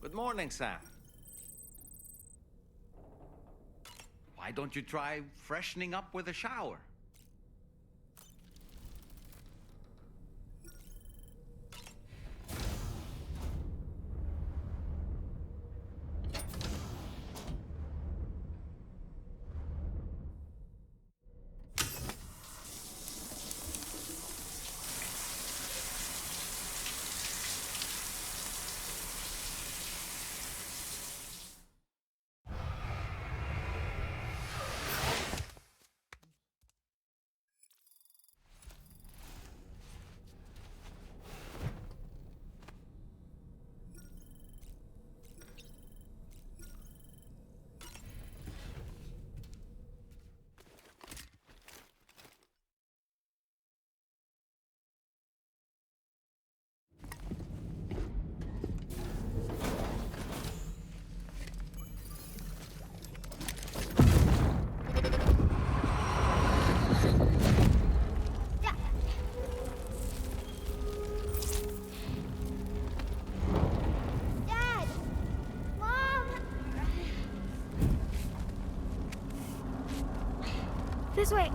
Good morning, Sam. Why don't you try freshening up with a shower? Dad! Mom! This way.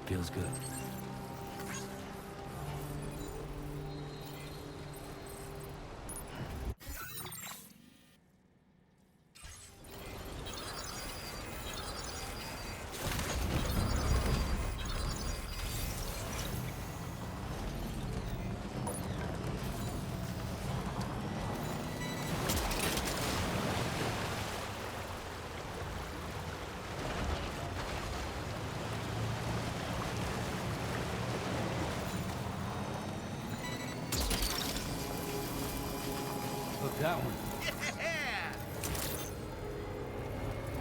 Feels good. Look, that one. Yeah!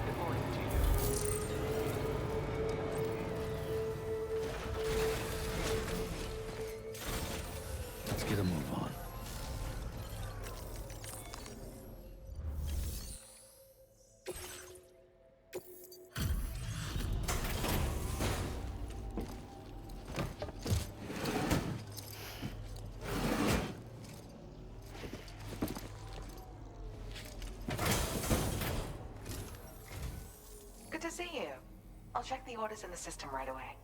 Good morning to you. Let's get a move on. Good to see you. I'll check the orders in the system right away.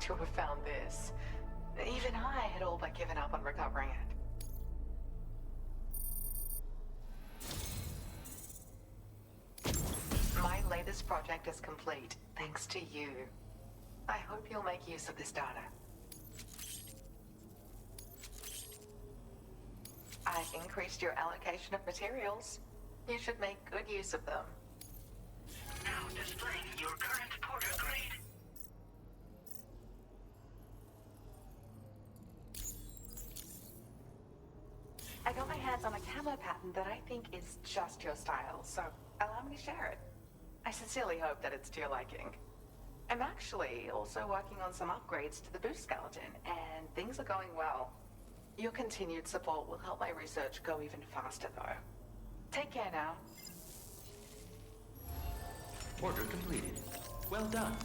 to have found this. Even I had all but given up on recovering it. My latest project is complete, thanks to you. I hope you'll make use of this data. I've increased your allocation of materials. You should make good use of them. Now displaying your current porter grade. I got my hands on a camo pattern that I think is just your style, so allow me to share it. I sincerely hope that it's to your liking. I'm actually also working on some upgrades to the boost skeleton, and things are going well. Your continued support will help my research go even faster, though. Take care now. Order completed. Well done.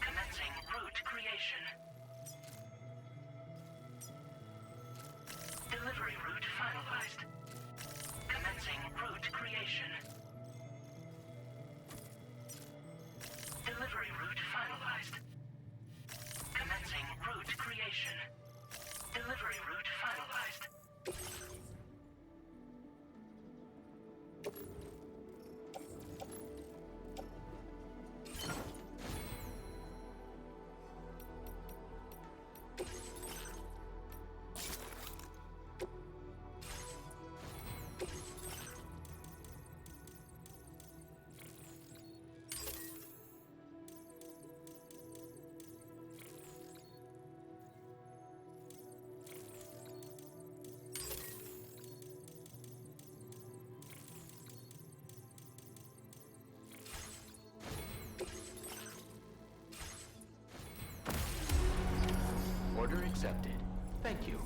Commencing route creation. Delivery route finalized. Commencing route creation. Delivery route finalized. Commencing route creation. Delivery route finalized. Order accepted. Thank you.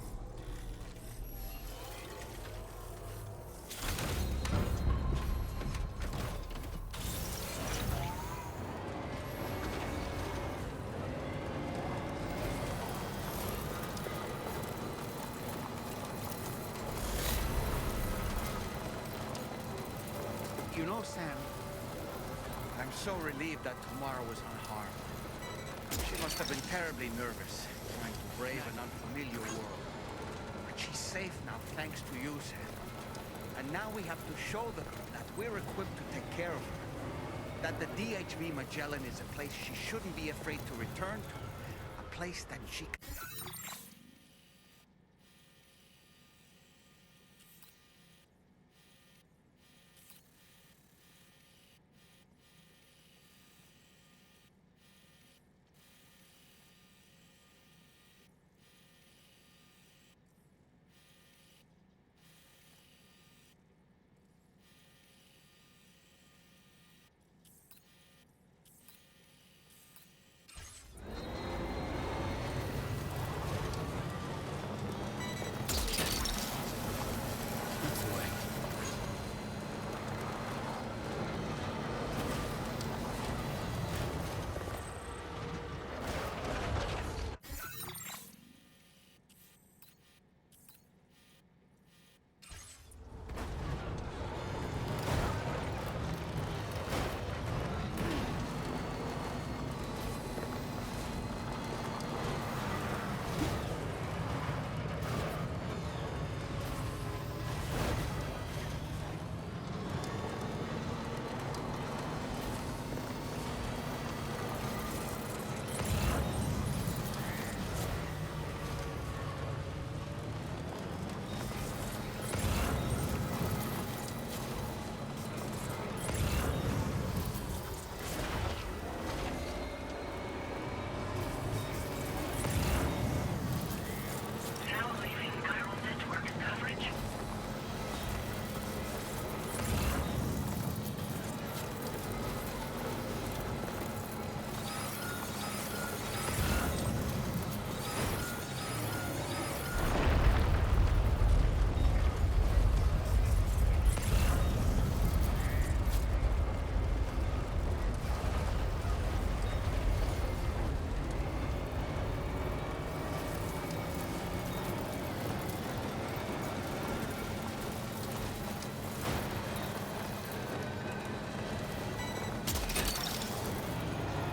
You know, Sam, I'm so relieved that Tamara was unharmed. She must have been terribly nervous, trying to brave an unfamiliar world. But she's safe now, thanks to you, Sam. And now we have to show them that we're equipped to take care of her. That the DHV Magellan is a place she shouldn't be afraid to return to. A place that she can...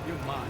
You're mine.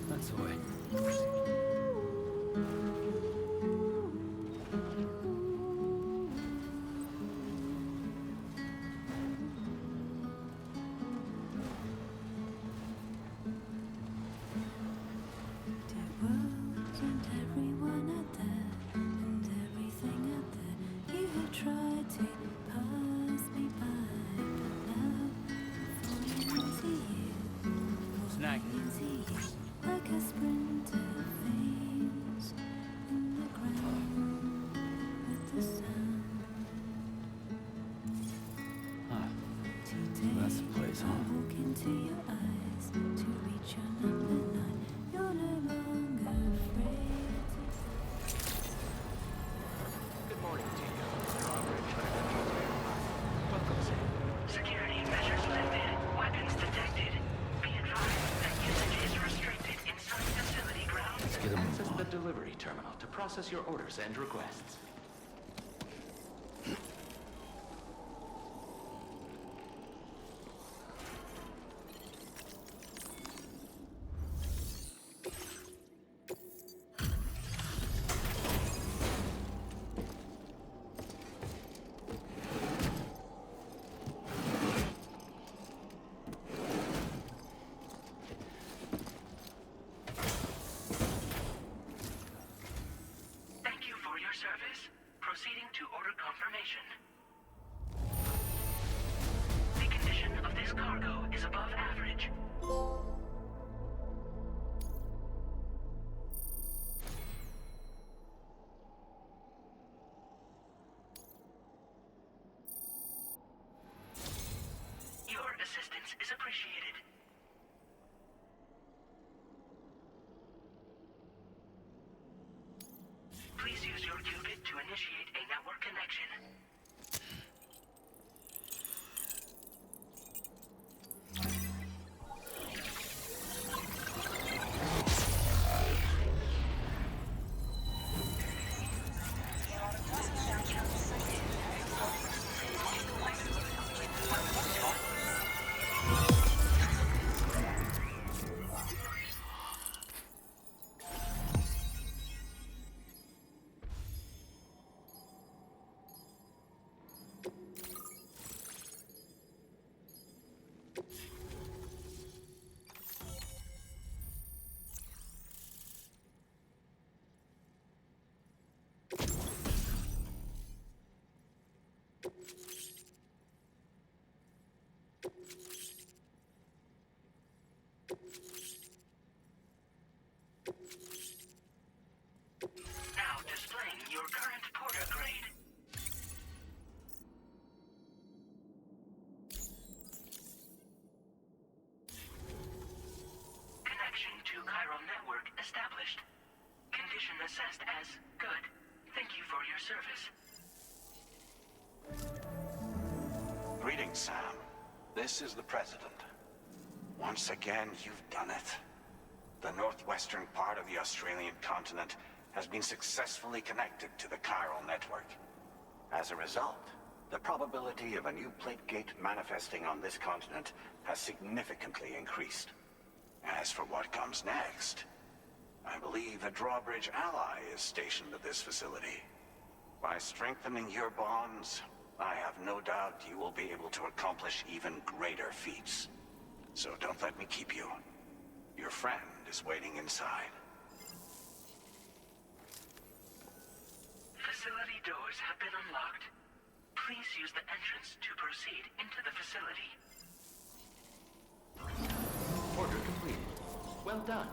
That's the way. There wasn't everyone out there, and everything out there. You have tried to pass me by, but now falling into you, Snag. falling into you, like a sprinter faints in the ground with the sound. Huh. Today, That's the place, huh? I walk into your eyes to reach your number 9. You're no longer afraid to. Good morning to you. Operation Welcome, sir. Security measures lifted. Weapons detected. Be advised that usage is restricted inside facility grounds. Let's get a move Access on. the delivery terminal to process your orders and requests. Thank you for your service. Proceeding to order confirmation. The condition of this cargo is above average. Your assistance is appreciated. Please use your qubit to initiate a network connection. Sam. This is the President. Once again, you've done it. The northwestern part of the Australian continent has been successfully connected to the chiral network. As a result, the probability of a new plate gate manifesting on this continent has significantly increased. As for what comes next, I believe a drawbridge ally is stationed at this facility. By strengthening your bonds, I have no doubt you will be able to accomplish even greater feats. So don't let me keep you. Your friend is waiting inside. Facility doors have been unlocked. Please use the entrance to proceed into the facility. Order completed. Well done.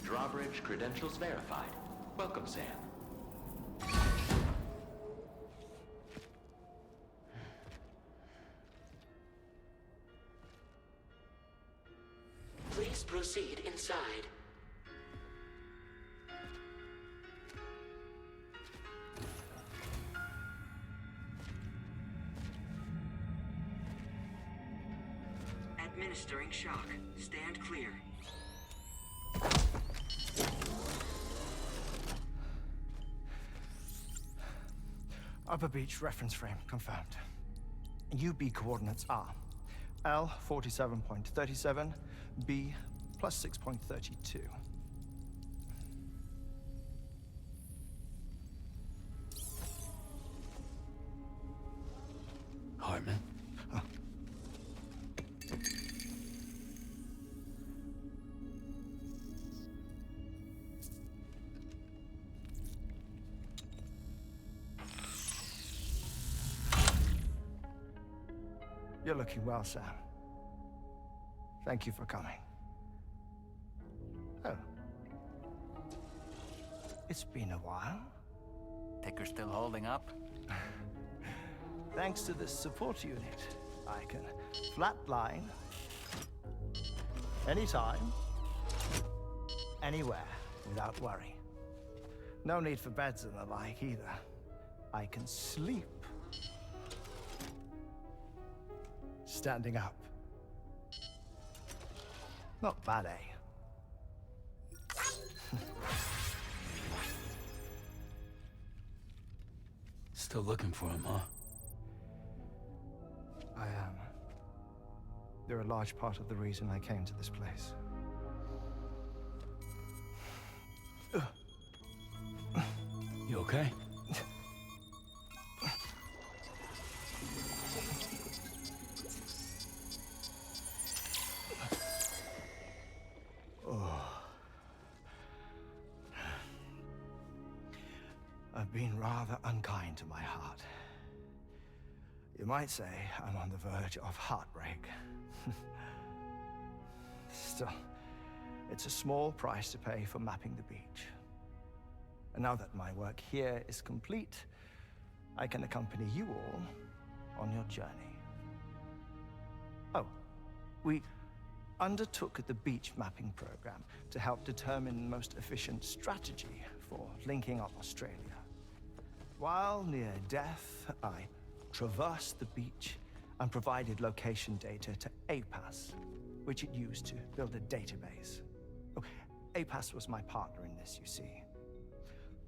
Drawbridge credentials verified. Welcome, Sam. Please proceed inside. Administering shock. Stand clear. Upper Beach reference frame confirmed. UB coordinates are L 47.37, B plus 6.32. Hartman? You're looking well, Sam. Thank you for coming. Oh. It's been a while. Ticker's still holding up? Thanks to this support unit, I can flatline anytime, anywhere, without worry. No need for beds and the like either. I can sleep standing up. Not bad, eh? Still looking for him, huh? I am. They're a large part of the reason I came to this place. You okay? I've been rather unkind to my heart. You might say I'm on the verge of heartbreak. Still, it's a small price to pay for mapping the beach. And now that my work here is complete, I can accompany you all on your journey. Oh, we undertook the beach mapping program to help determine the most efficient strategy for linking up Australia. While near Death, I traversed the beach and provided location data to APAS, which it used to build a database. Oh, APAS was my partner in this, you see.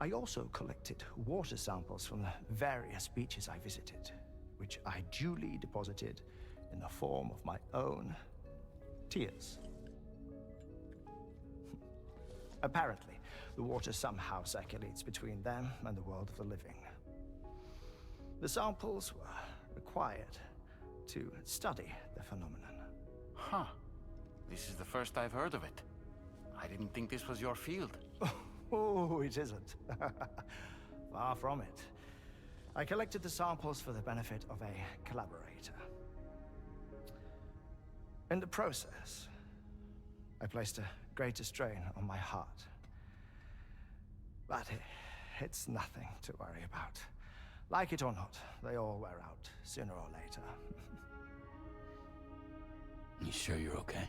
I also collected water samples from the various beaches I visited, which I duly deposited in the form of my own tears. Apparently, the water somehow circulates between them and the world of the living. The samples were required to study the phenomenon. Huh. This is the first I've heard of it. I didn't think this was your field. Oh, it isn't. Far from it. I collected the samples for the benefit of a collaborator. In the process, I placed a greater strain on my heart. But it's nothing to worry about. Like it or not, they all wear out sooner or later. You sure you're okay?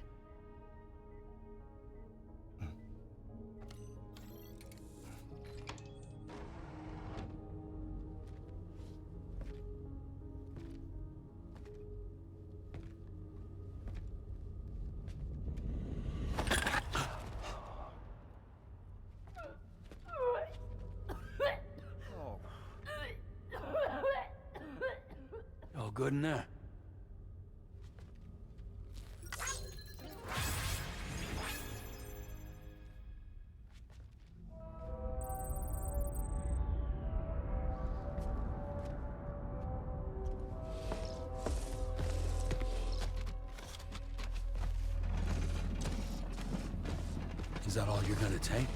good in there? Is that all you're gonna take?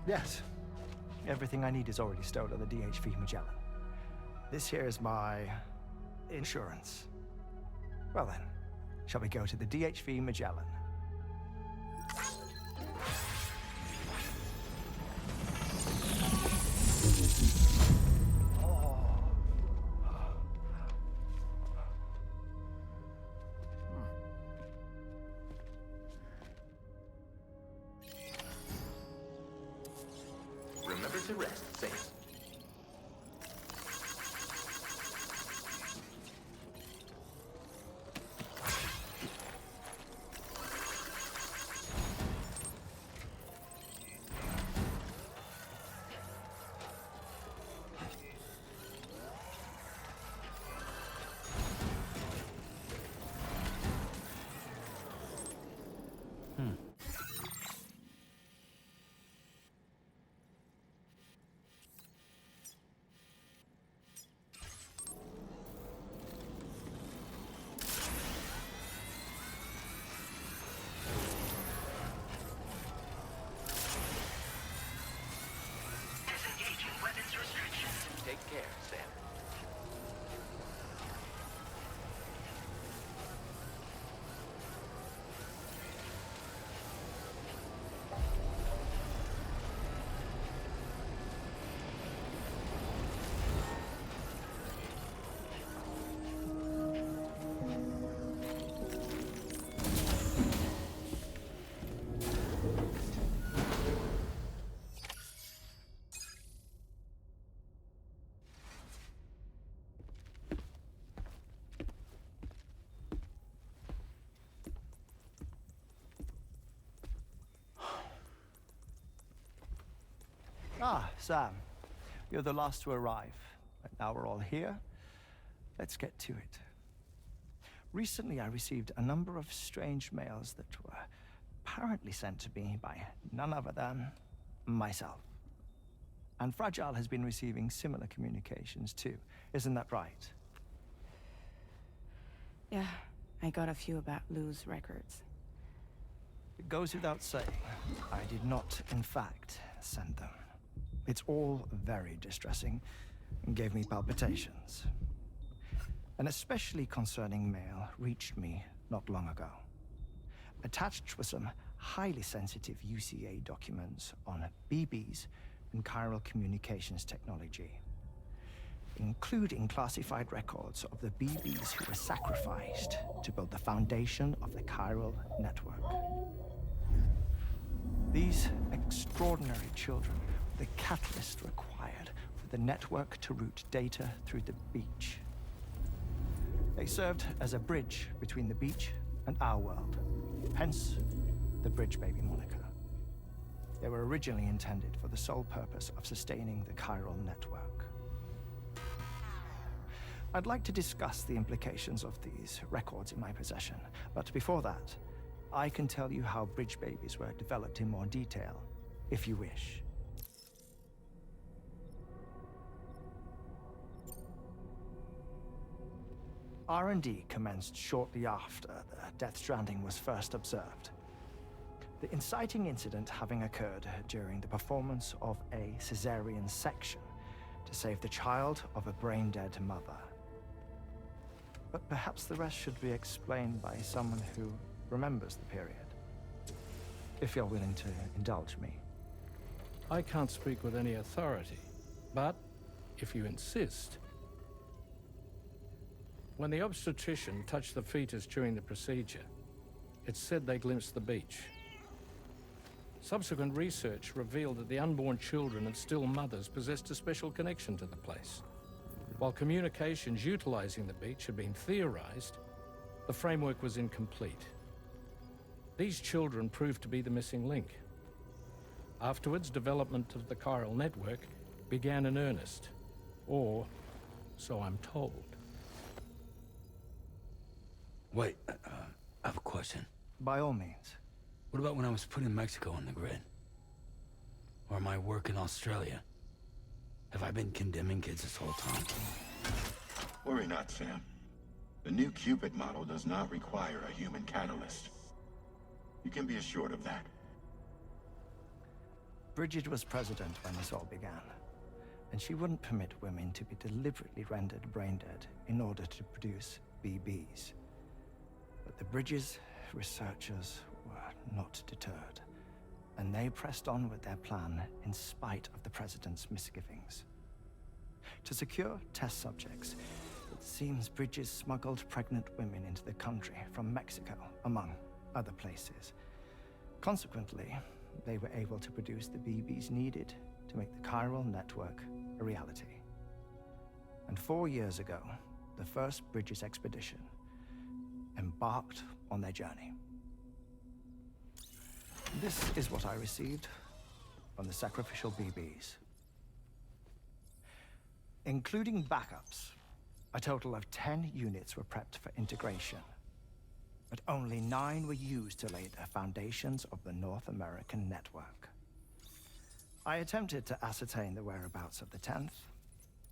Yes. Everything I need is already stored on the DHV Magellan. This here is my insurance. Well then, shall we go to the DHV Magellan? Remember to rest, Sam. Disengaging weapons restrictions. Take care, Sam. Ah, Sam. You're the last to arrive. But now we're all here. Let's get to it. Recently, I received a number of strange mails that were apparently sent to me by none other than myself. And Fragile has been receiving similar communications too. Isn't that right? Yeah, I got a few about Lou's records. It goes without saying, I did not, in fact, send them. It's all very distressing and gave me palpitations. An especially concerning mail reached me not long ago. Attached were some highly sensitive UCA documents on BBs and chiral communications technology, including classified records of the BBs who were sacrificed to build the foundation of the chiral network. These extraordinary children were the catalyst required for the network to route data through the beach. They served as a bridge between the beach and our world, hence the Bridge Baby moniker. They were originally intended for the sole purpose of sustaining the chiral network. I'd like to discuss the implications of these records in my possession, but before that, I can tell you how Bridge Babies were developed in more detail, if you wish. R&D commenced shortly after the Death Stranding was first observed. The inciting incident having occurred during the performance of a cesarean section to save the child of a brain-dead mother. But perhaps the rest should be explained by someone who remembers the period. If you're willing to indulge me. I can't speak with any authority, but if you insist. When the obstetrician touched the fetus during the procedure, it's said they glimpsed the beach. Subsequent research revealed that the unborn children of still mothers possessed a special connection to the place. While communications utilizing the beach had been theorized, the framework was incomplete. These children proved to be the missing link. Afterwards, development of the chiral network began in earnest, or so I'm told. Wait, I have a question. By all means. What about when I was putting Mexico on the grid? Or my work in Australia? Have I been condemning kids this whole time? Worry not, Sam. The new Cupid model does not require a human catalyst. You can be assured of that. Bridget was president when this all began, and she wouldn't permit women to be deliberately rendered brain dead in order to produce BBs. But the Bridges researchers were not deterred, and they pressed on with their plan in spite of the president's misgivings. To secure test subjects, it seems Bridges smuggled pregnant women into the country from Mexico, among other places. Consequently, they were able to produce the BBs needed to make the chiral network a reality. And 4 years ago, the first Bridges expedition embarked on their journey. This is what I received from the sacrificial BBs. Including backups, a total of 10 units were prepped for integration, but only 9 were used to lay the foundations of the North American network. I attempted to ascertain the whereabouts of the 10th,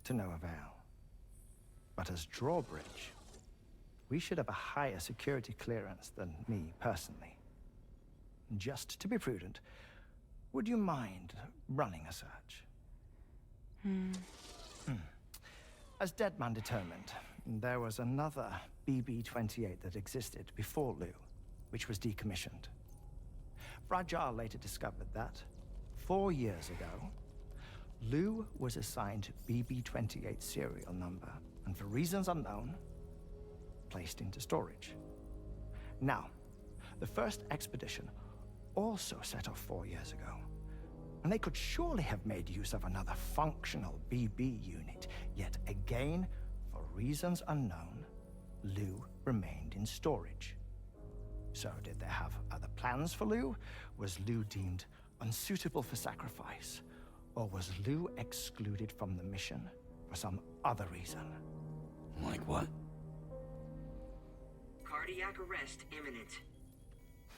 to no avail. But as drawbridge, we should have a higher security clearance than me personally. Just to be prudent, would you mind running a search? As Deadman determined, there was another BB-28 that existed before Lou, which was decommissioned. Fragile later discovered that, 4 years ago, Lou was assigned BB-28 serial number, and for reasons unknown, placed into storage. Now, the first expedition also set off 4 years ago, and they could surely have made use of another functional BB unit, yet again, for reasons unknown, Lou remained in storage. So did they have other plans for Lou? Was Lou deemed unsuitable for sacrifice? Or was Lou excluded from the mission for some other reason? Like what? Cardiac arrest imminent.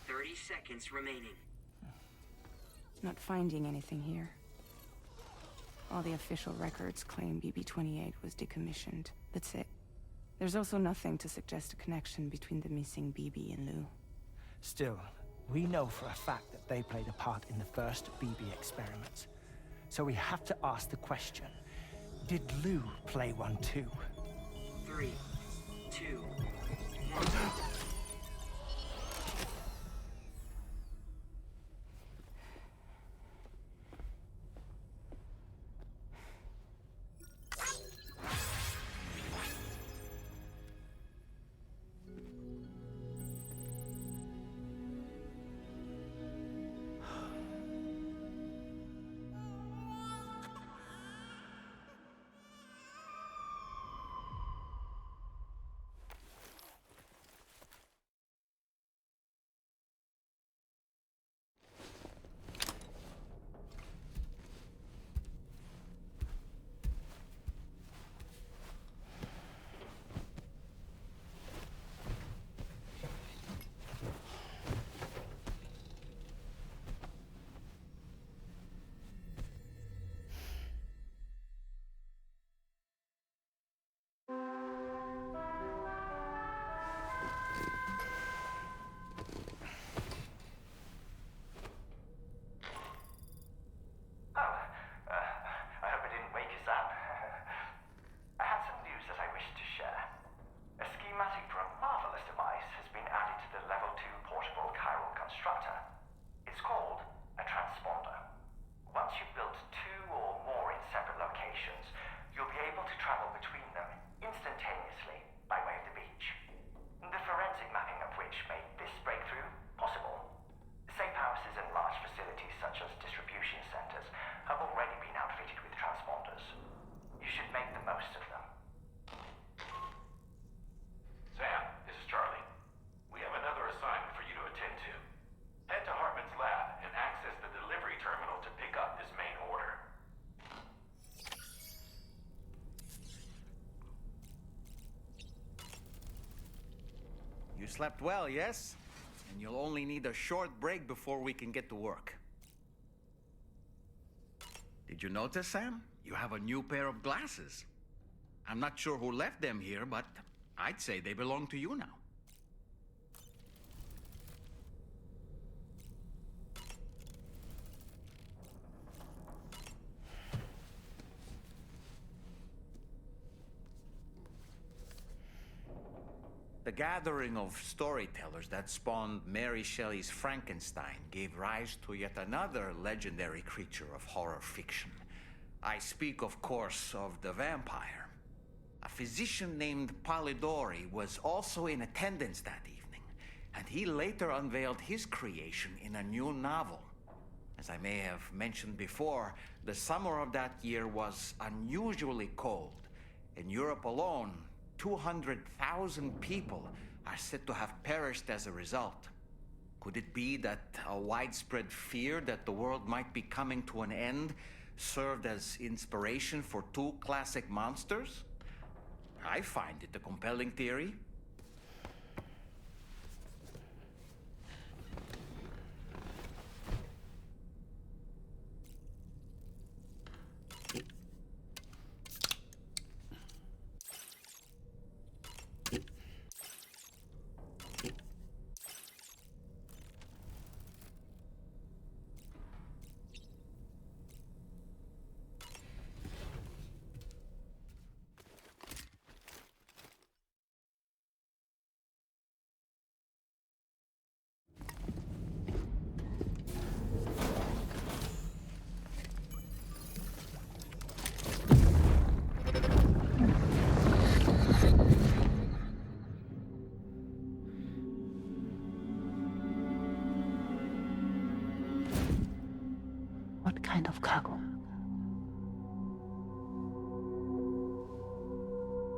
30 seconds remaining. Not finding anything here. All the official records claim BB-28 was decommissioned. That's it. There's also nothing to suggest a connection between the missing BB and Lou. Still, we know for a fact that they played a part in the first BB experiments. So we have to ask the question, did Lou play one too? 3, 2, 1. slept well, yes? And you'll only need a short break before we can get to work. Did you notice, Sam? You have a new pair of glasses. I'm not sure who left them here, but I'd say they belong to you now. The gathering of storytellers that spawned Mary Shelley's Frankenstein gave rise to yet another legendary creature of horror fiction. I speak, of course, of the vampire. A physician named Polidori was also in attendance that evening, and he later unveiled his creation in a new novel. As I may have mentioned before, the summer of that year was unusually cold. In Europe alone, 200,000 people are said to have perished as a result. Could it be that a widespread fear that the world might be coming to an end served as inspiration for two classic monsters? I find it a compelling theory. What kind of cargo?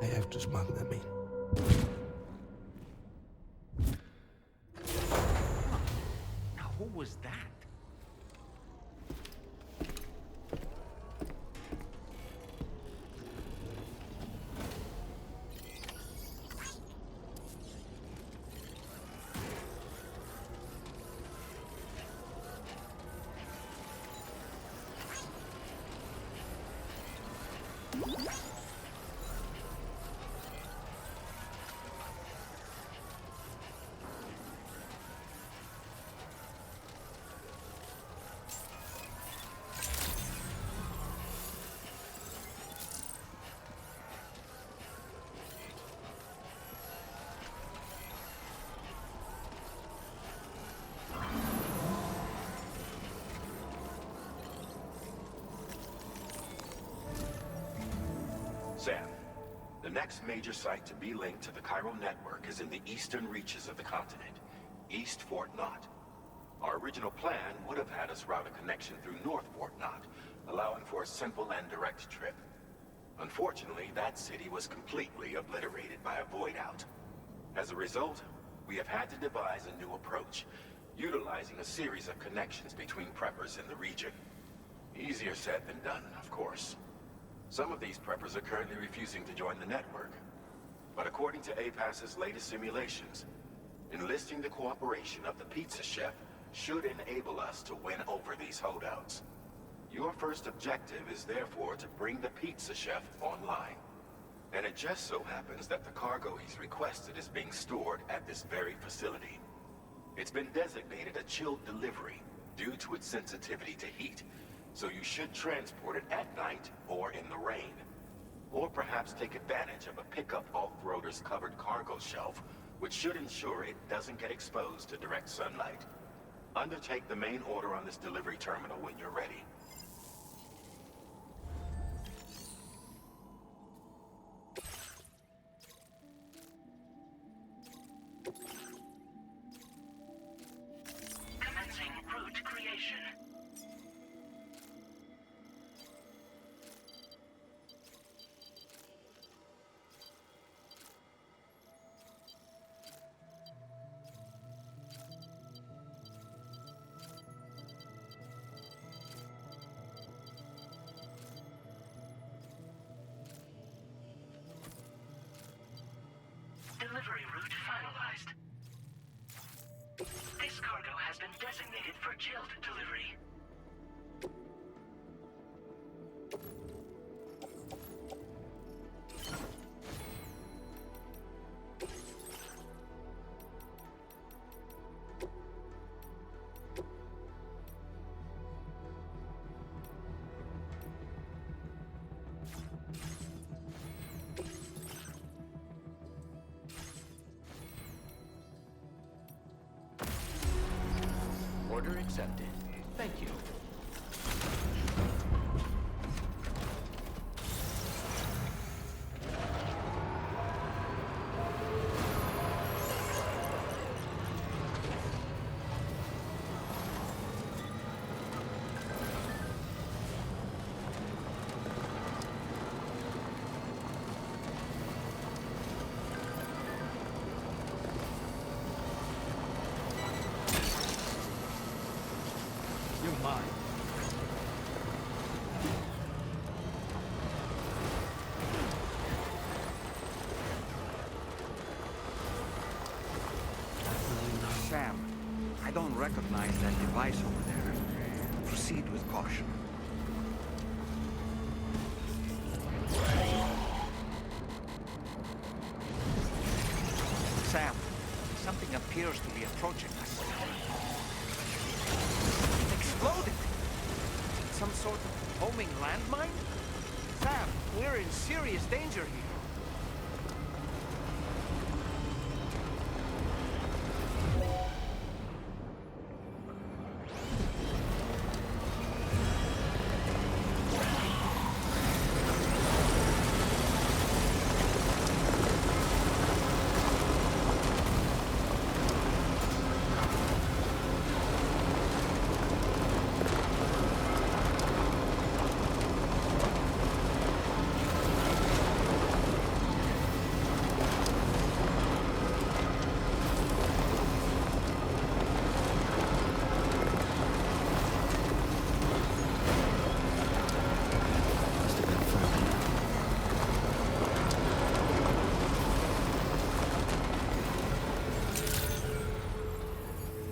I have to smuggle them in. Now, who was that? Sam, the next major site to be linked to the chiral network is in the eastern reaches of the continent, East Fort Knott. Our original plan would have had us route a connection through North Fort Knott, allowing for a simple and direct trip. Unfortunately, that city was completely obliterated by a void-out. As a result, we have had to devise a new approach, utilizing a series of connections between preppers in the region. Easier said than done, of course. Some of these preppers are currently refusing to join the network. But according to APAS's latest simulations, enlisting the cooperation of the pizza chef should enable us to win over these holdouts. Your first objective is therefore to bring the pizza chef online. And it just so happens that the cargo he's requested is being stored at this very facility. It's been designated a chilled delivery due to its sensitivity to heat, so you should transport it at night or in the rain. Or perhaps take advantage of a pickup off-roader's covered cargo shelf, which should ensure it doesn't get exposed to direct sunlight. Undertake the main order on this delivery terminal when you're ready. Commencing route creation. Shield delivery. Order accepted. Thank you. You're mine. Sam, I don't recognize that device over there. Proceed with caution. Sam, something appears to be approaching us. It exploded! Some sort of homing landmine? Sam, we're in serious danger here.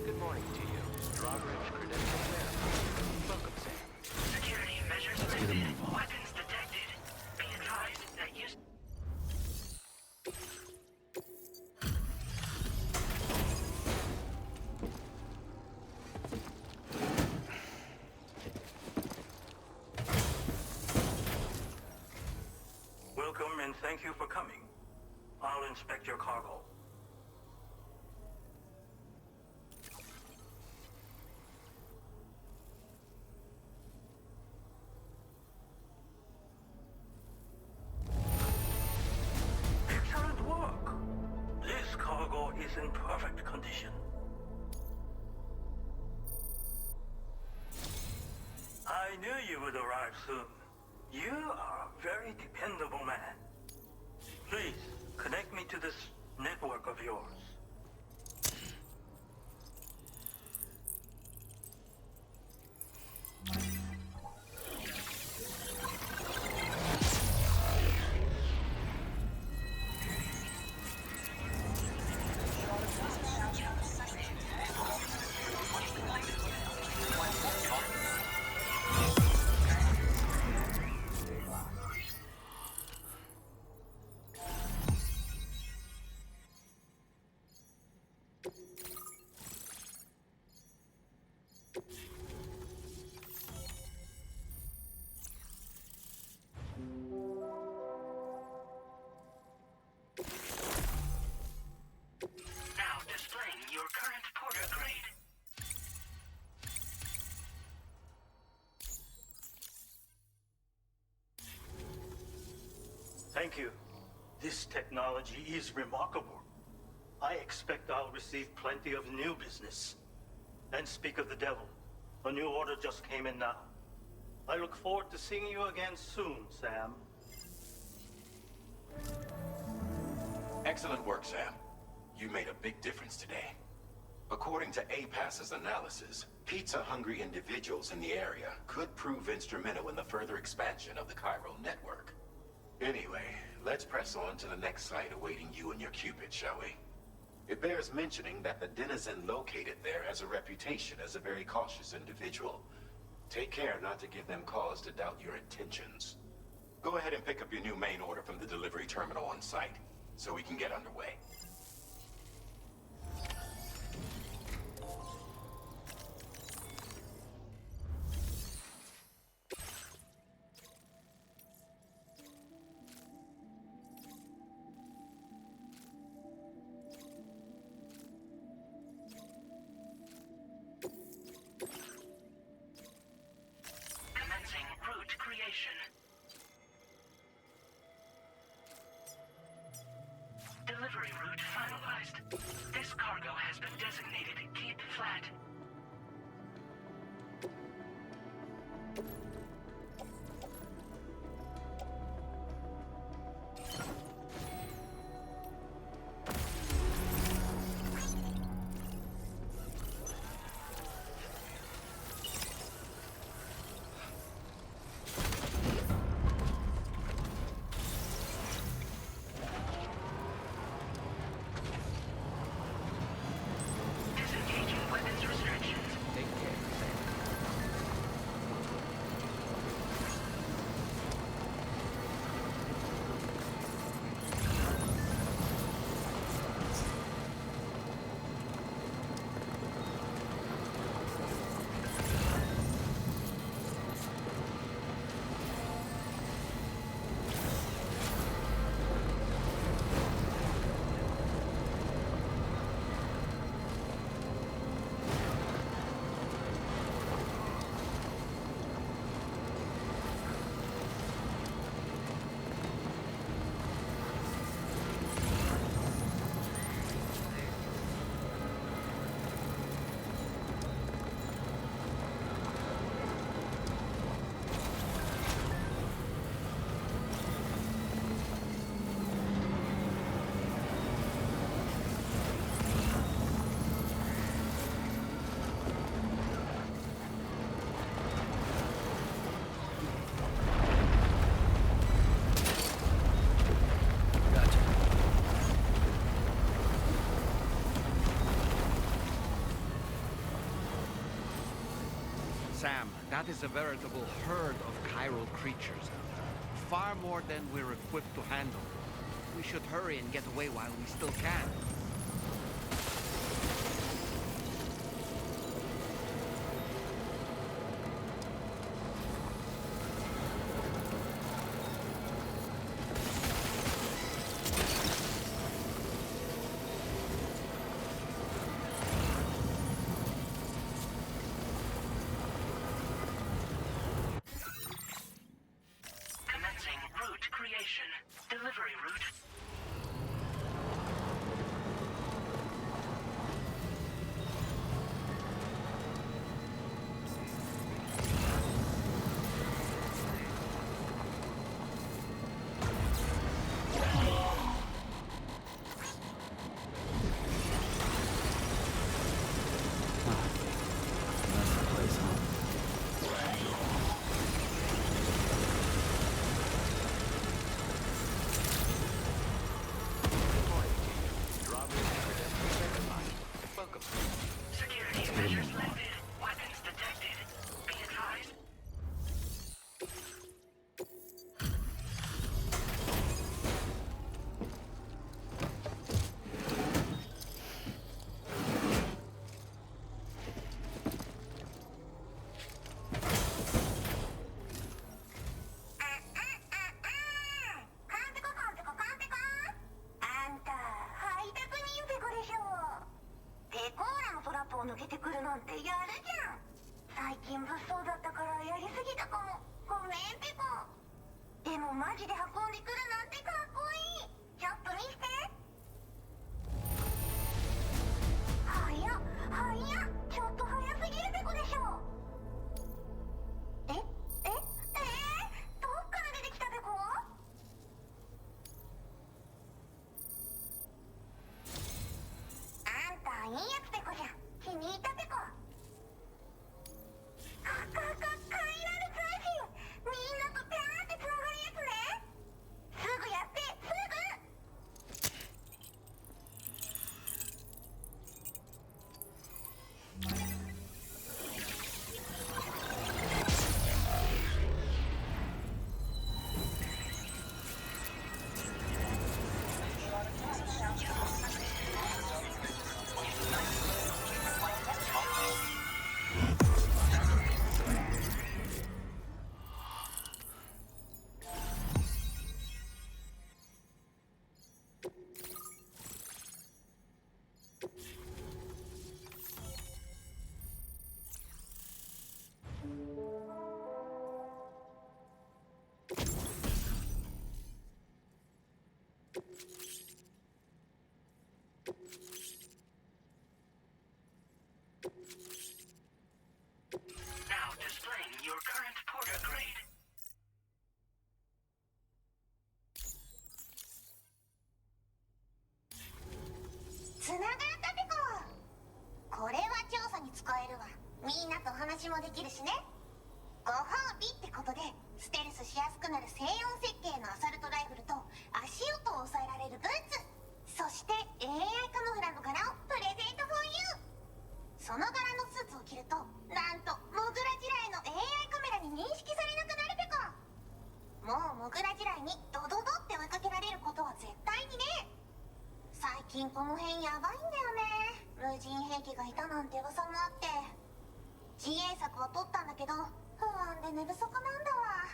Good morning to you. Drawbridge credentials verified. Welcome, Sam. Security measures lifted. Weapons detected. Be advised that you... Welcome and thank you for coming. I'll inspect your cargo. Excellent work. This cargo is in perfect condition. I knew you would arrive soon. You are a very dependable man. Please, connect me to this network of yours. Now displaying your current porter grade. Thank you. This technology is remarkable. I expect I'll receive plenty of new business. And speak of the devil, a new order just came in now. I look forward to seeing you again soon, Sam. Excellent work, Sam. You made a big difference today. According to APAS's analysis, pizza-hungry individuals in the area could prove instrumental in the further expansion of the chiral network. Anyway, let's press on to the next site awaiting you and your Cupid, shall we? It bears mentioning that the denizen located there has a reputation as a very cautious individual. Take care not to give them cause to doubt your intentions. Go ahead and pick up your new main order from the delivery terminal on site, so we can get underway. Commencing route creation. Delivery route finalized. This cargo has been designated Keep Flat. Disengaging weapons restrictions. Take care, Sam. Sam, that is a veritable herd of chiral creatures. Far more than we're equipped to handle. We should hurry and get away while we still can. Commencing route creation. Delivery route. That's the place, huh? Good morning to you. Drawbridge credentials verified. Welcome. Security Let's get a measures move on. lifted. Weapons detected. Be advised. モグラ地雷にドドドって追いかけられることは絶対にね。最近この辺やばいんだよね。無人兵器がいたなんて噂もあって。自衛策は取ったんだけど不安で寝不足なんだわ。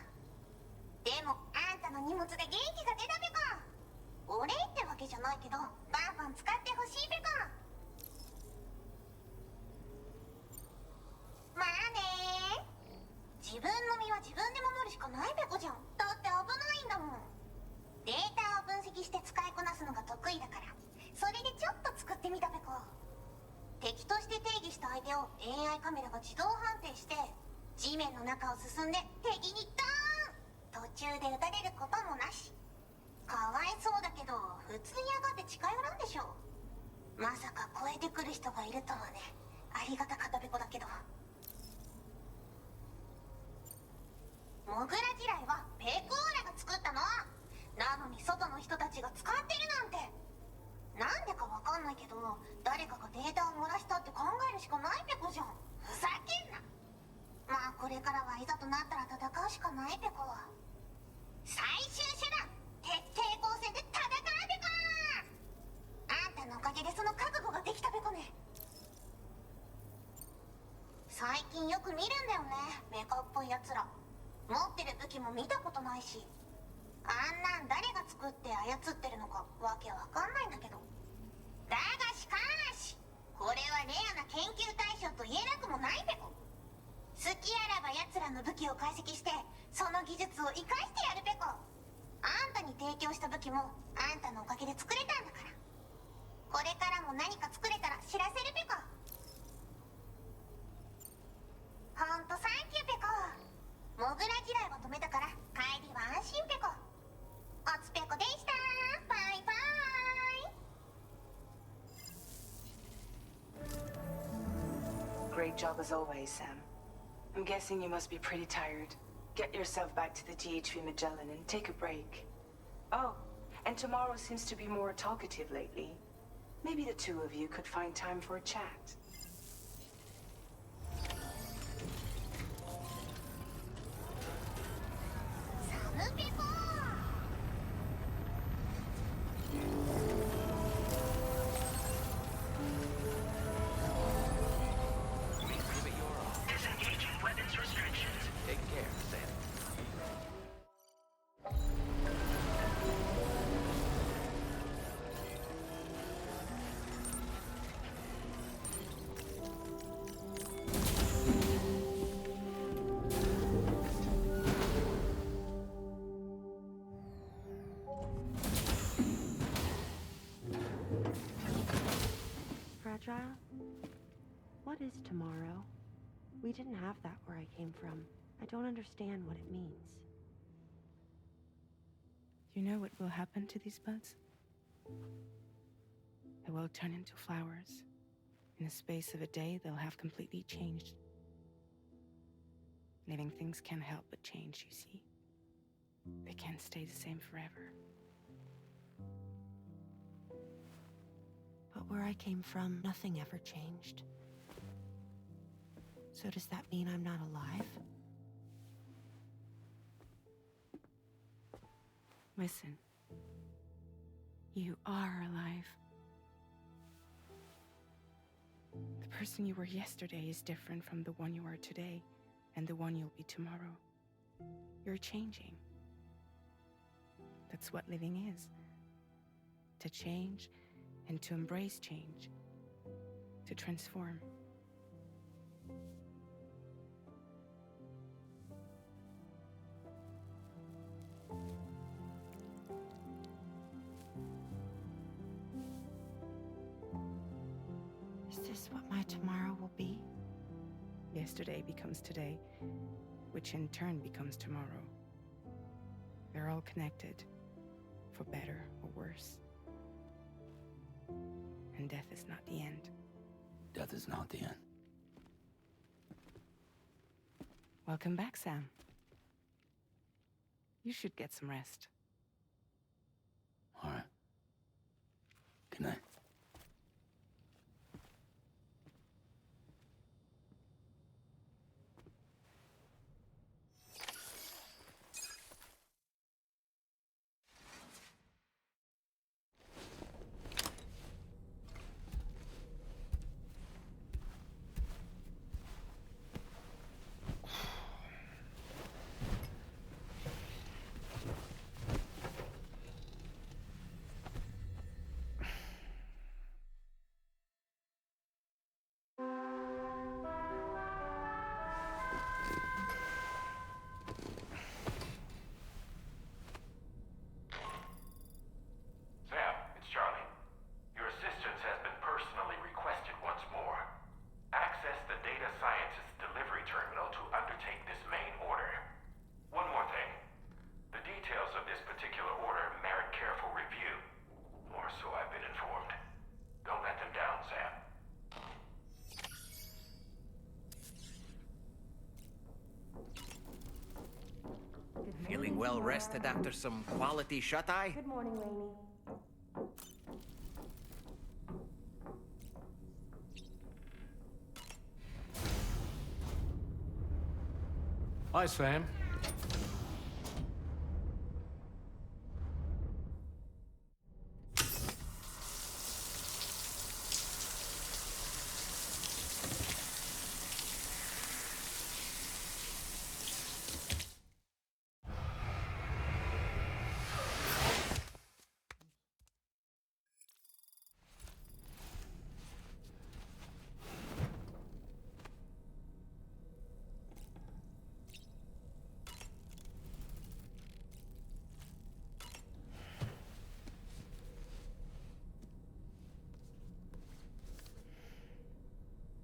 でもあんたの荷物で元気が出たべか。お礼ってわけじゃないけどバンバン使ってほしいべか。まあね。自分の身は自分で守るしかないべこじゃん。だって危ないんだもん。データを分析して使いこなすのが得意だから、それでちょっと作ってみたべこ。敵として定義した相手を AI カメラが自動判定して、地面の中を進んで敵にドーン。途中で撃たれることもなし。かわいそうだけど普通に上がって近寄らんでしょ。まさか超えてくる人がいるとはね。ありがたかったべこだけど。モグラ地雷はペクオーラが作ったの。なのに外の人たちが使ってるなんて。なんでかわかんないけど誰かがデータを漏らしたって考えるしかないペコじゃん。ふざけんな。まあこれからはいざとなったら戦うしかないペコ。最終手段徹底抗戦で戦うペコ。あんたのおかげでその覚悟ができたペコね。最近よく見るんだよね、メカっぽいやつら。持ってる武器も見たことないし、あんなん誰が作って操ってるのかわけわかんないんだけど。だがしかしこれはレアな研究対象と言えなくもないペコ。好きあらば奴らの武器を解析してその技術を生かしてやるペコ。あんたに提供した武器もあんたのおかげで作れたんだから。これからも何か作れたら知らせるペコ。ほんとサンキューペコ。モグラ地雷を止めたから帰りは安心ペコ。おつぺこでした。バイバイ。 Great job as always, Sam. I'm guessing you must be pretty tired. Get yourself back to the GHV Magellan and take a break. Oh, and tomorrow seems to be more talkative lately. Maybe the two of you could find time for a chat. Disengaging weapons restrictions. Take care, Sam. Fragile? What is tomorrow? We didn't have that where I came from. I don't understand what it means. You know what will happen to these buds? They will turn into flowers. In the space of a day, they'll have completely changed. Living things can't help but change, you see. They can't stay the same forever. But where I came from, nothing ever changed. So does that mean I'm not alive? Listen. You are alive. The person you were yesterday is different from the one you are today, and the one you'll be tomorrow. You're changing. That's what living is. To change and to embrace change. To transform. Is this what my tomorrow will be? Yesterday becomes today, which in turn becomes tomorrow. They're all connected, for better or worse. And death is not the end. Death is not the end. Welcome back, Sam. You should get some rest. All right. Good night. well rested after some quality shut-eye? Good morning, Lainey. Hi, Sam.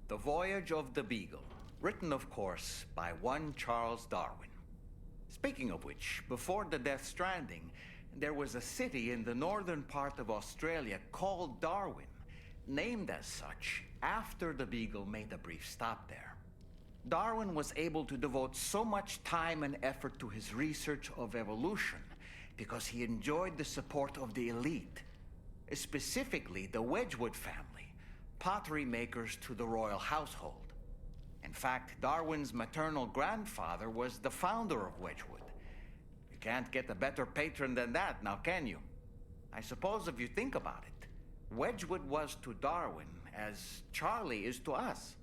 The Voyage of the Beagle, written, of course, by one Charles Darwin. Speaking of which, before the Death Stranding, there was a city in the northern part of Australia called Darwin, named as such after the Beagle made a brief stop there. Darwin was able to devote so much time and effort to his research of evolution because he enjoyed the support of the elite, specifically the Wedgwood family, pottery makers to the royal household. In fact, Darwin's maternal grandfather was the founder of Wedgwood. You can't get a better patron than that, now can you? I suppose if you think about it, Wedgwood was to Darwin as Charlie is to us.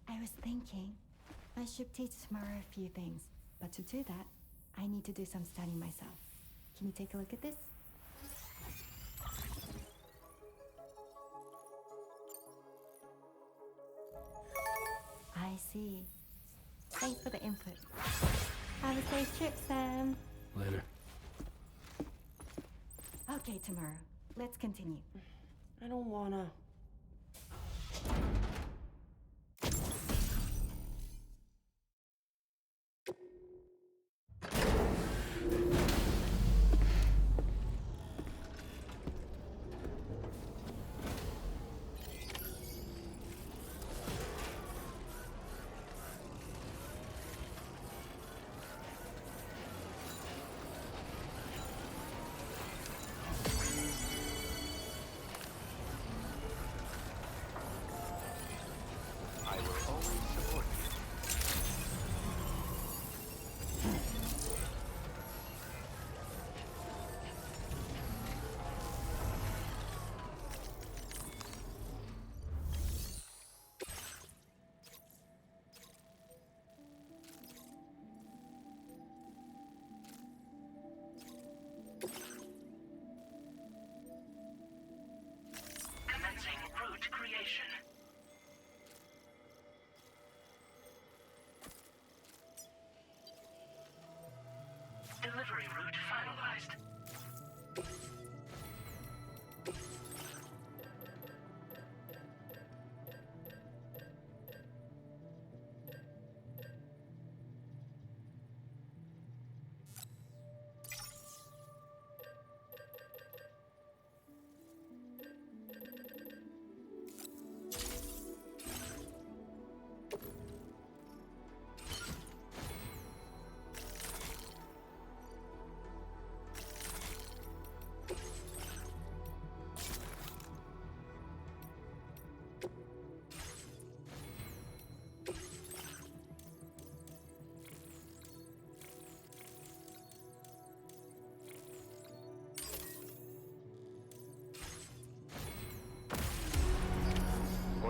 I was thinking I should teach tomorrow a few things, but to do that, I need to do some studying myself. Can you take a look at this? I see. Thanks for the input. Have a safe trip, Sam. Later. Okay, tomorrow. Let's continue. I don't wanna.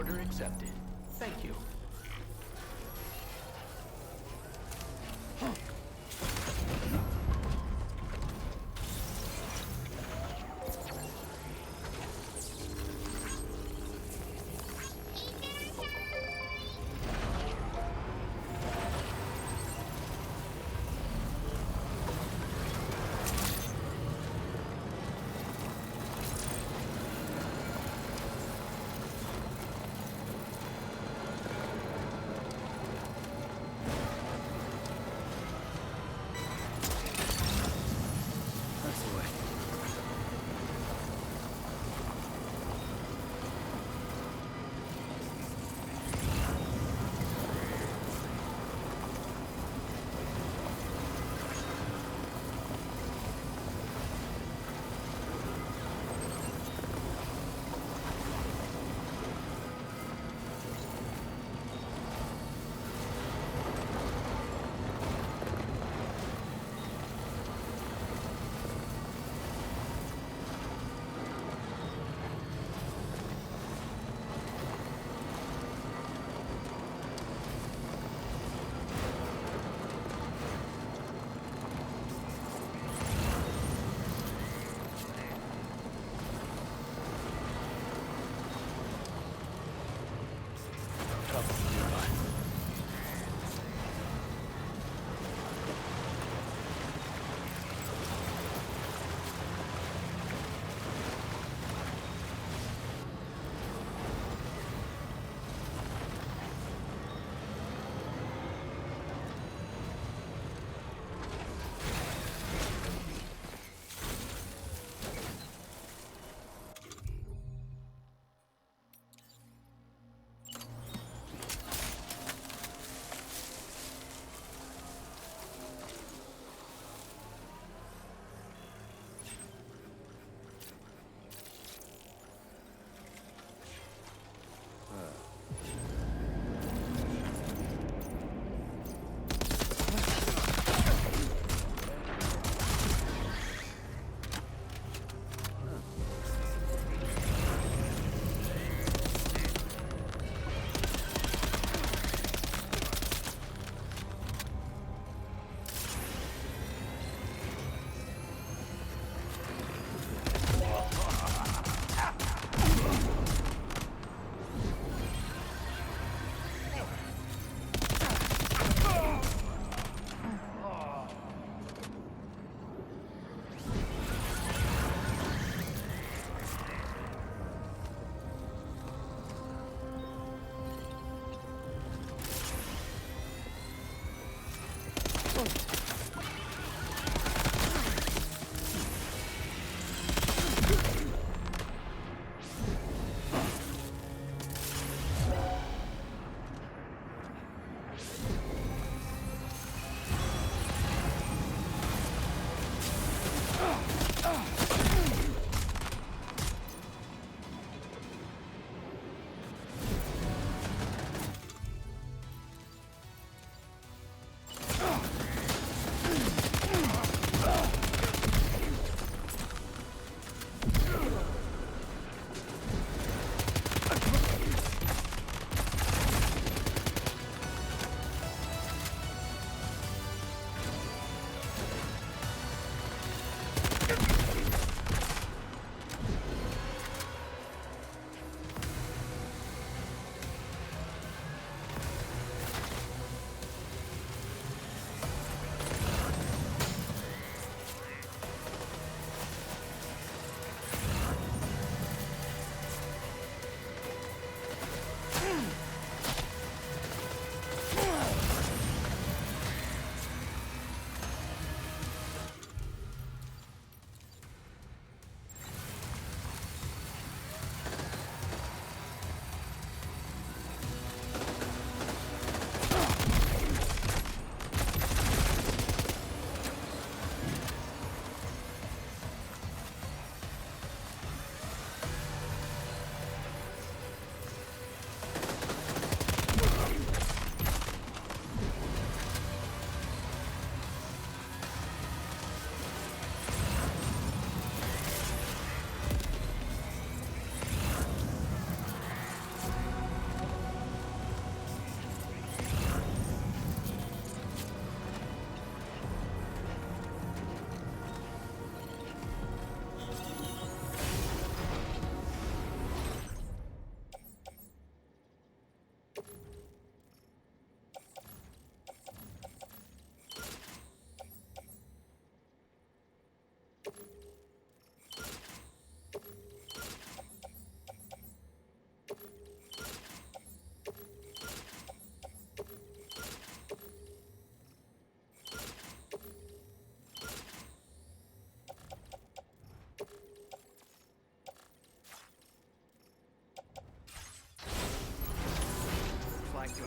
Order accepted. Thank you.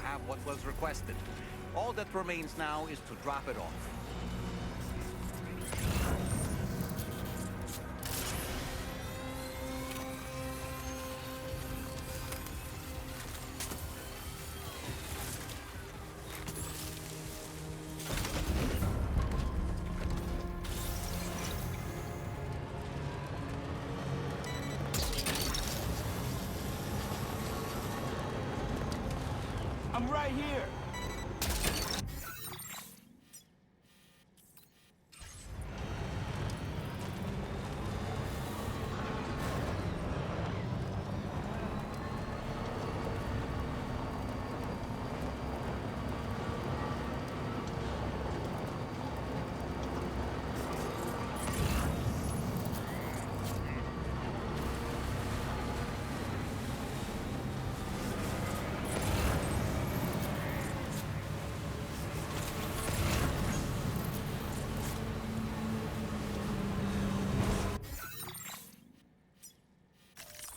have what was requested. All that remains now is to drop it off. I'm right here.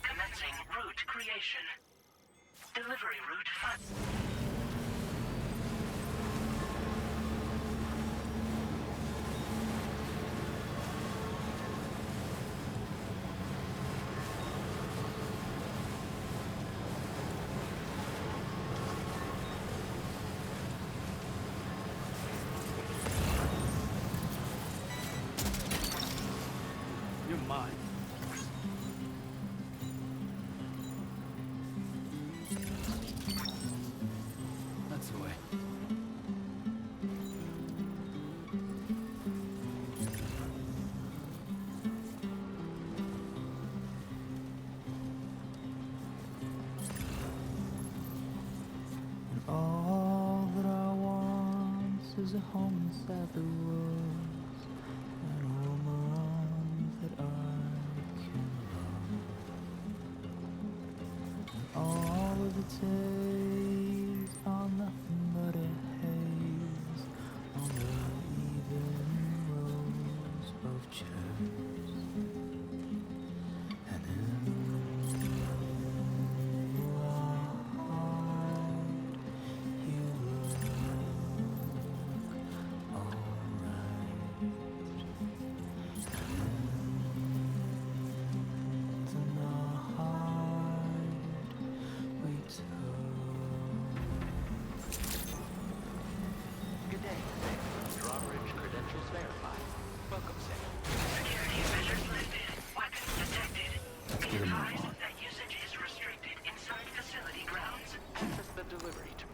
Commencing route creation. Delivery route fun. You're mine. That's the way. And all that I want is a home inside the woods, and a woman that I can love. And all of the days are nothing but a haze on the even rows of chairs. And in your heart, you look alright. And in the heart we took. Good day, Sam. Drawbridge credentials verified. Welcome, Sam. Security measures lifted. Weapons detected. Be Get 'em advised on. that usage is restricted inside facility grounds. Access the delivery to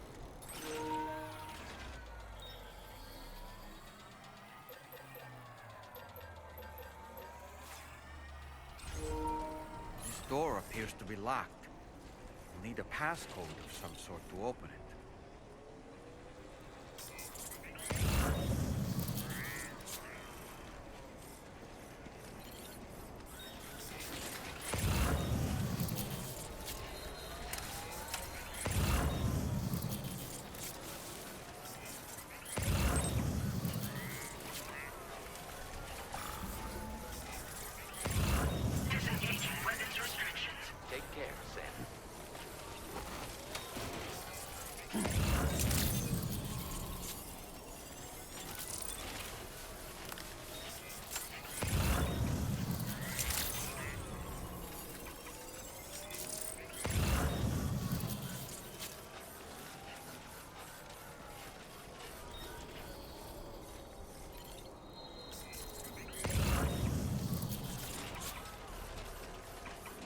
This door appears to be locked. We'll need a passcode of some sort to open it. Disengaging weapons restrictions. take care, Sam.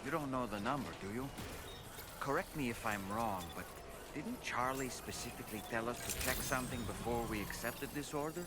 You don't know the number, do you? Correct me if I'm wrong, but didn't Charlie specifically tell us to check something before we accepted this order?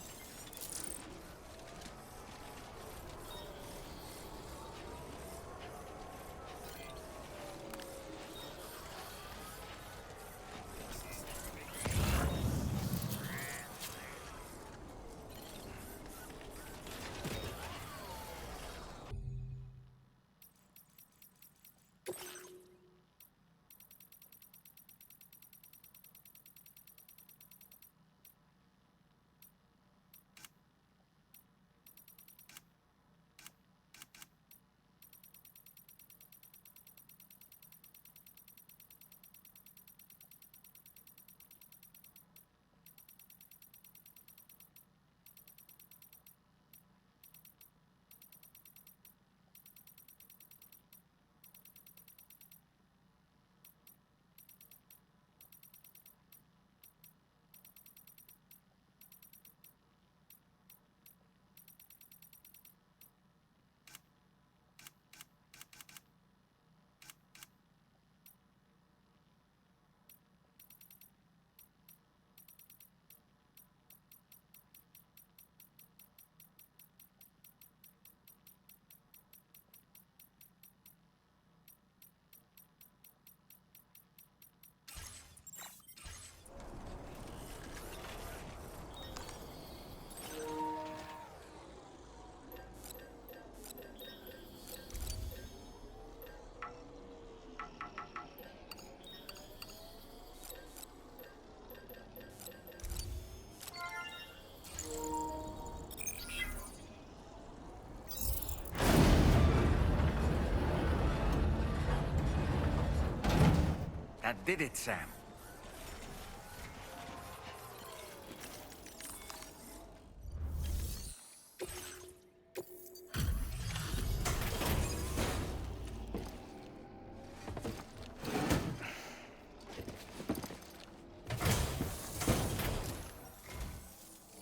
That did it, Sam.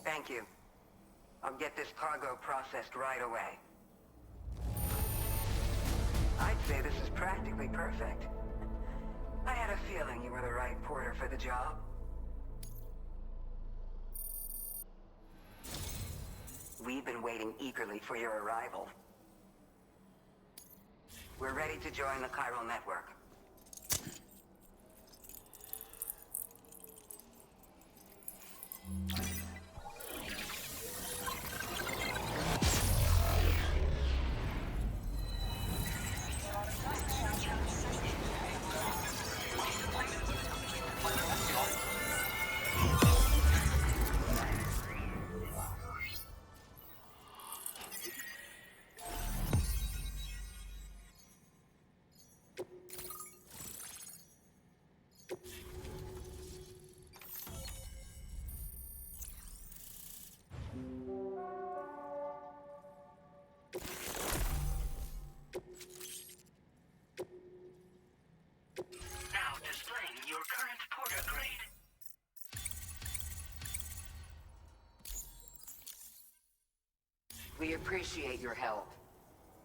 Thank you. I'll get this cargo processed right away. I'd say this is practically perfect. I had a feeling you were the right porter for the job. We've been waiting eagerly for your arrival. We're ready to join the chiral network. Now displaying your current porter grade. We appreciate your help.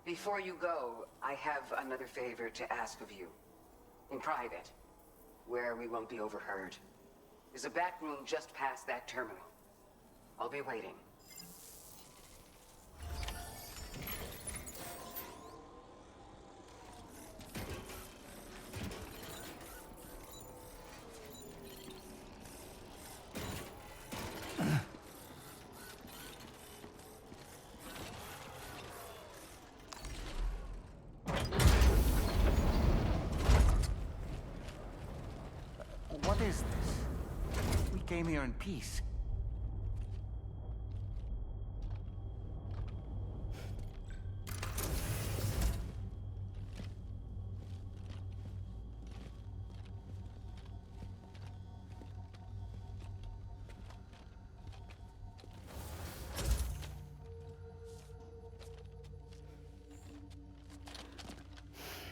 Before you go, I have another favor to ask of you. In private, where we won't be overheard. There's a back room just past that terminal. I'll be waiting. What is this? We came here in peace.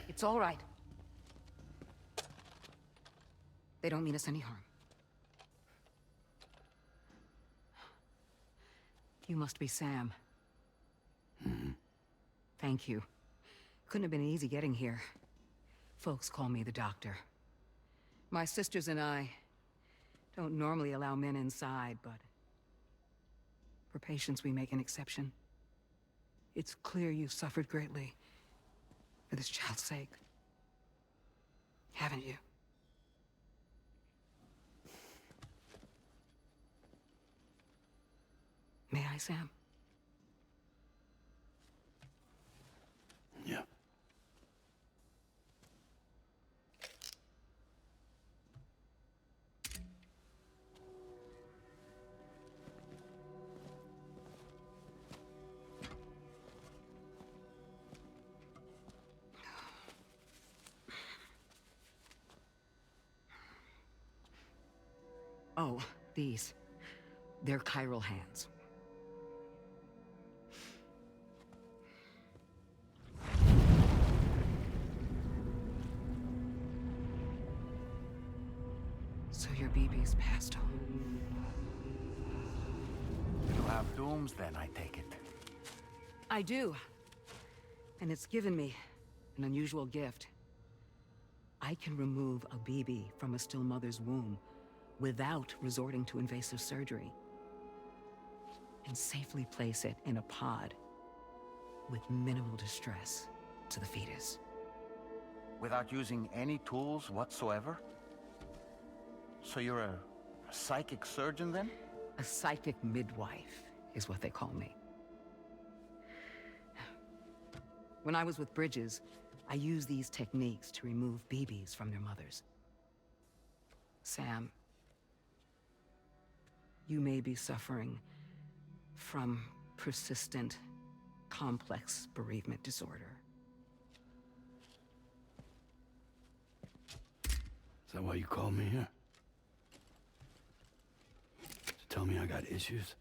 It's all right. They don't mean us any harm. You must be Sam. Thank you. Couldn't have been easy getting here. Folks call me the doctor. My sisters and I don't normally allow men inside, but for patients we make an exception. It's clear you've suffered greatly for this child's sake. Haven't you? May I, Sam? Yeah. Oh, these. They're chiral hands. So your BB's passed on. You have dooms then, I take it. I do. And it's given me an unusual gift. I can remove a BB from a still mother's womb without resorting to invasive surgery. And safely place it in a pod with minimal distress to the fetus. Without using any tools whatsoever? So you're a psychic surgeon then? A psychic midwife is what they call me. When I was with Bridges, I used these techniques to remove BBs from their mothers. Sam, you may be suffering from persistent, complex bereavement disorder. Is that why you called me here? To tell me I got issues?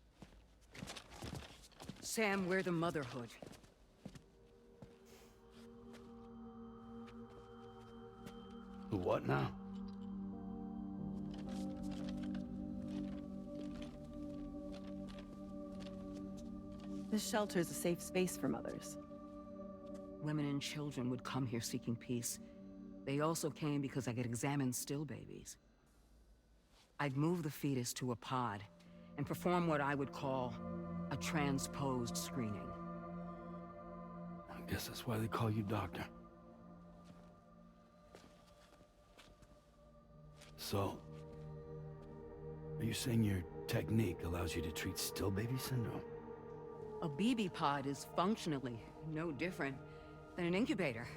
Sam, we're the Motherhood. The what now? This shelter's a safe space for mothers. Women and children would come here seeking peace. They also came because I could examine still babies. I'd move the fetus to a pod and perform what I would call a transposed screening. I guess that's why they call you doctor. So, are you saying your technique allows you to treat still baby syndrome? A BB pod is functionally no different than an incubator.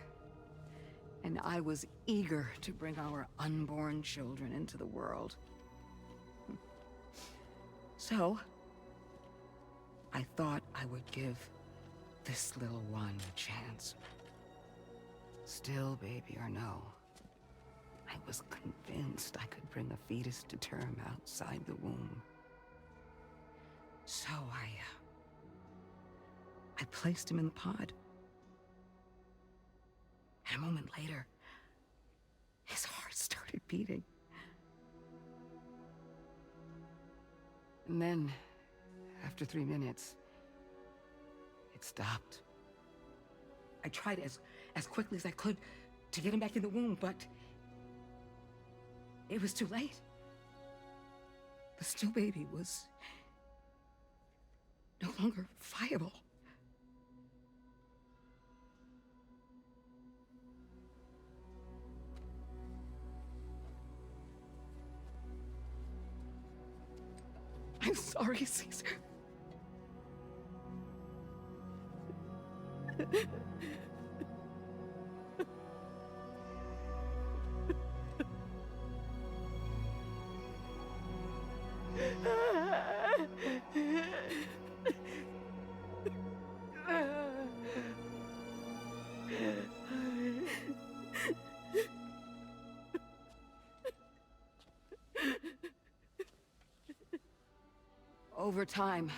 And I was eager to bring our unborn children into the world. So, I thought I would give this little one a chance. Still baby or no, I was convinced I could bring a fetus to term outside the womb. So I placed him in the pod. And a moment later, his heart started beating. And then, after 3 minutes, it stopped. I tried as quickly as I could to get him back in the womb, but it was too late. The still baby was no longer viable. I'm sorry, Caesar. Over time,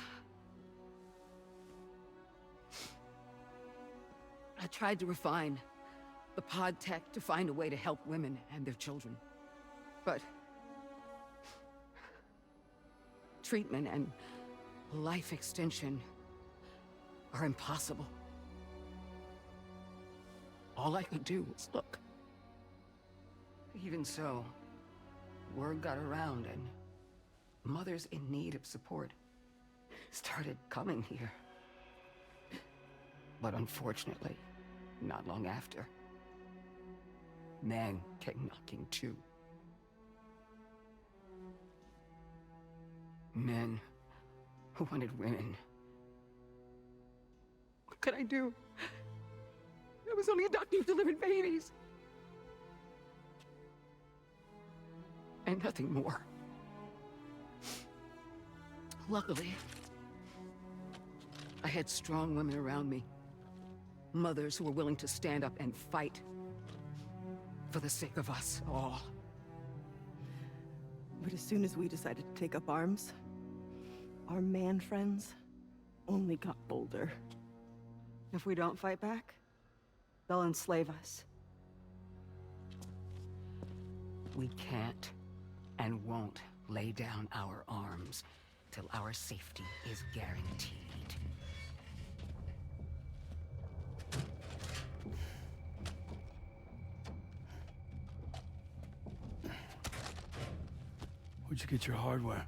I tried to refine the pod tech to find a way to help women and their children. But treatment and life extension are impossible. All I could do was look. Even so, word got around and mothers in need of support started coming here. But unfortunately, not long after, men came knocking too. Men who wanted women. What could I do? I was only a doctor who delivered babies. And nothing more. Luckily, I had strong women around me. Mothers who were willing to stand up and fight for the sake of us all. But as soon as we decided to take up arms, our man friends only got bolder. If we don't fight back, they'll enslave us. We can't and won't lay down our arms till our safety is guaranteed. Where'd you get your hardware?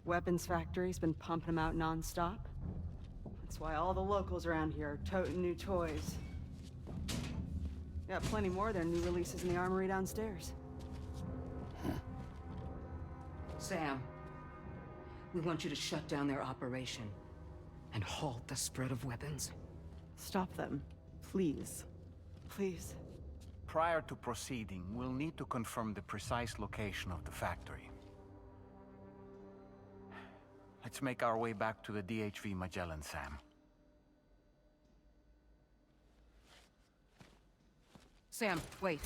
Weapons factory's been pumping them out non-stop. That's why all the locals around here are toting new toys. Got plenty more of their new releases in the armory downstairs. Sam, we want you to shut down their operation and halt the spread of weapons. Stop them, please. Please. Prior to proceeding, we'll need to confirm the precise location of the factory. Let's make our way back to the DHV Magellan, Sam. Sam, wait.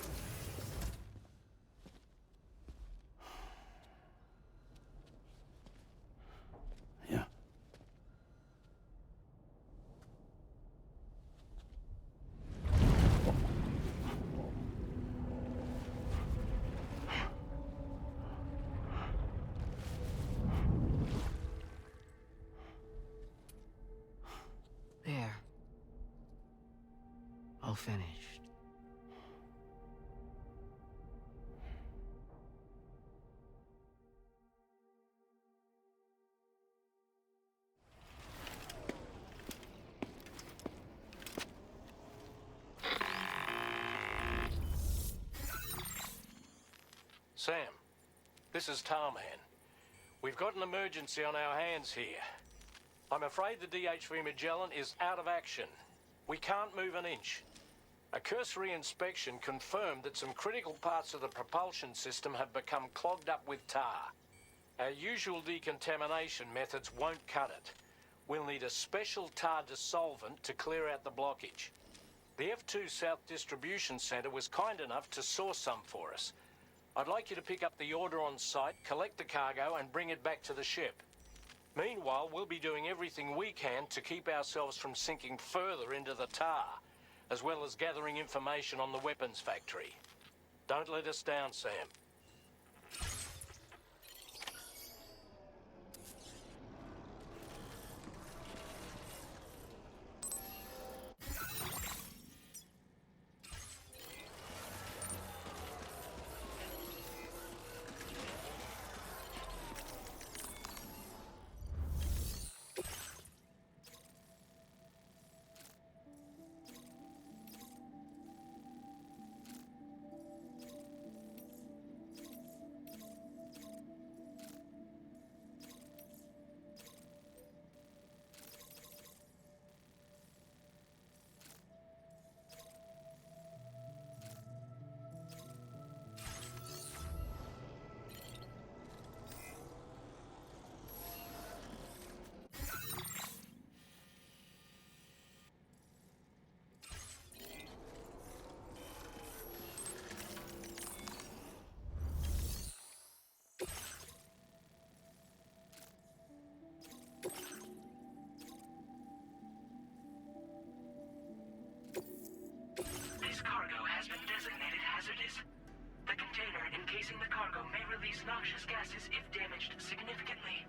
finished. Sam, this is Tarman. We've got an emergency on our hands here. I'm afraid the DHV Magellan is out of action. We can't move an inch. A cursory inspection confirmed that some critical parts of the propulsion system have become clogged up with tar. Our usual decontamination methods won't cut it. We'll need a special tar dissolvent to clear out the blockage. The F2 South Distribution Centre was kind enough to source some for us. I'd like you to pick up the order on site, collect the cargo, and bring it back to the ship. Meanwhile, we'll be doing everything we can to keep ourselves from sinking further into the tar, as well as gathering information on the weapons factory. Don't let us down, Sam. This cargo has been designated hazardous. The container encasing the cargo may release noxious gases if damaged significantly.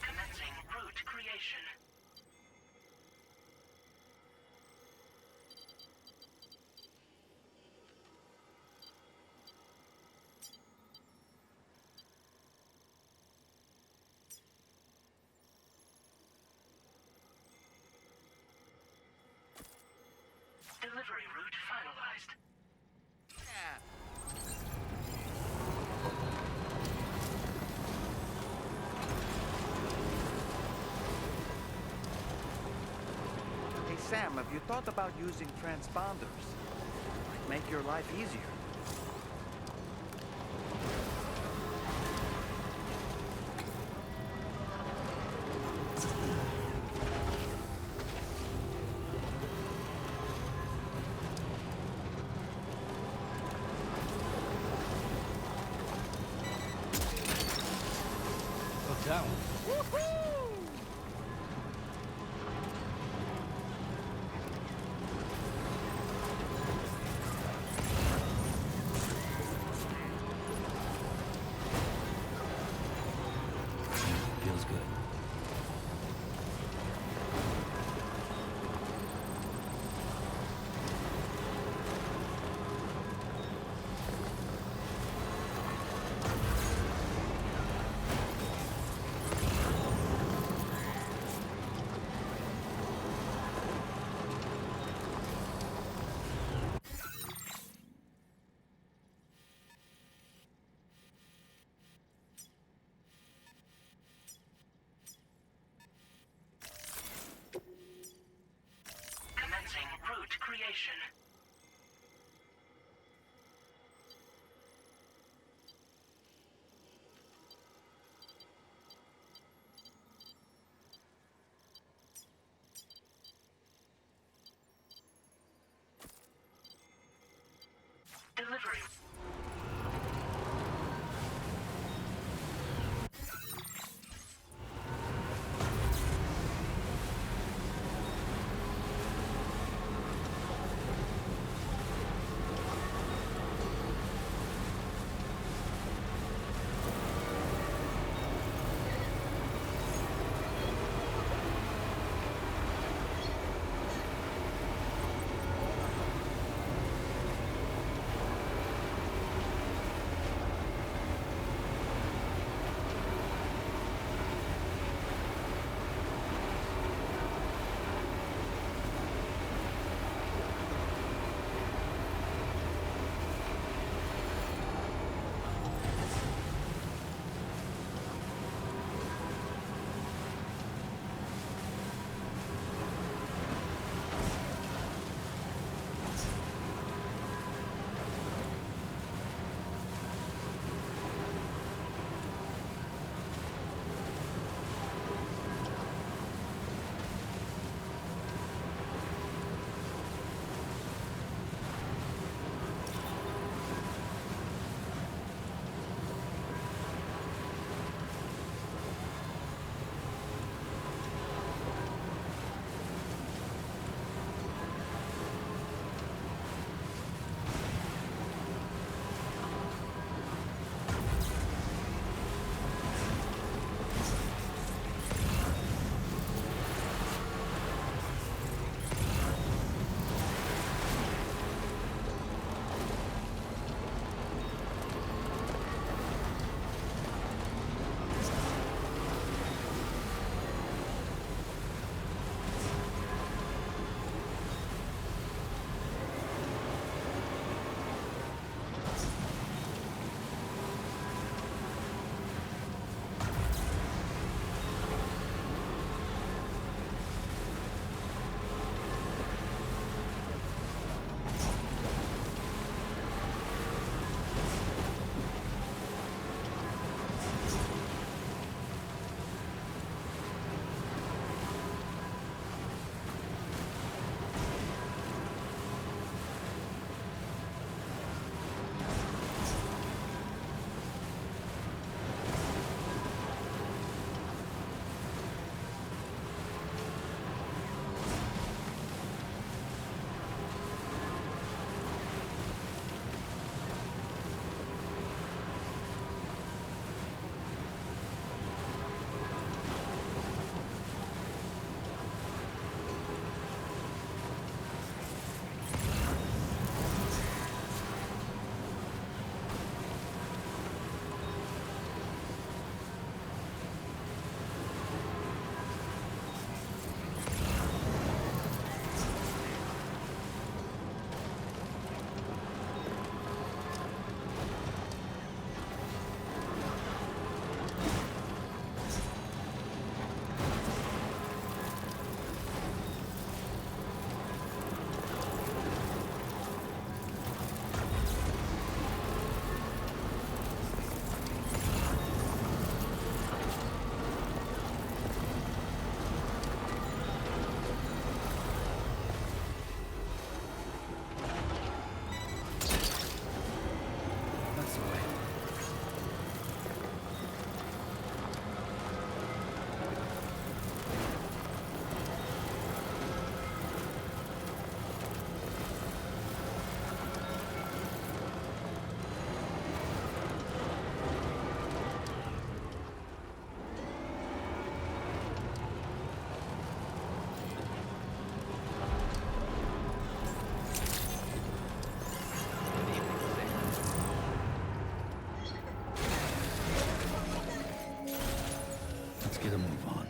Commencing route creation. Delivery route finalized. Hey Sam, have you thought about using transponders? Might make your life easier. that one. Feels good. Commencing route creation. Delivery. get a move on.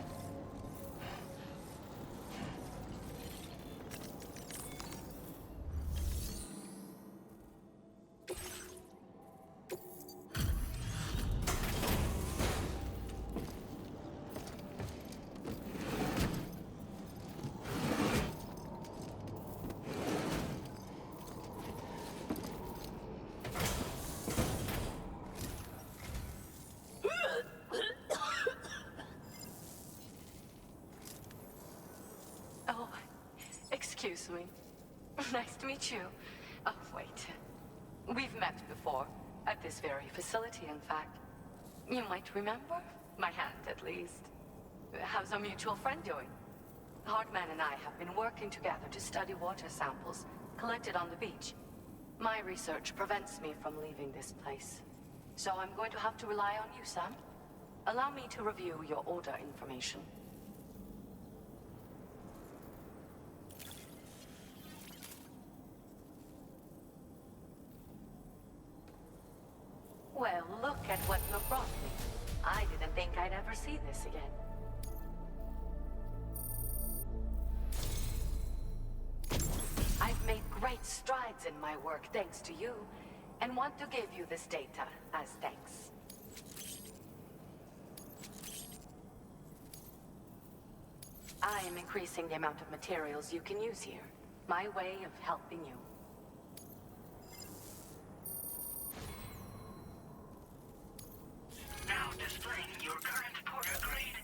Oh, excuse me. Nice to meet you. Oh, wait. We've met before. At this very facility, in fact. You might remember? My hand, at least. How's our mutual friend doing? Hardman and I have been working together to study water samples collected on the beach. My research prevents me from leaving this place. So I'm going to have to rely on you, Sam. Allow me to review your order information. Well, look at what you brought me. I didn't think I'd ever see this again. I've made great strides in my work thanks to you, and want to give you this data as thanks. I am increasing the amount of materials you can use here. My way of helping you. Now displaying your current porter grade.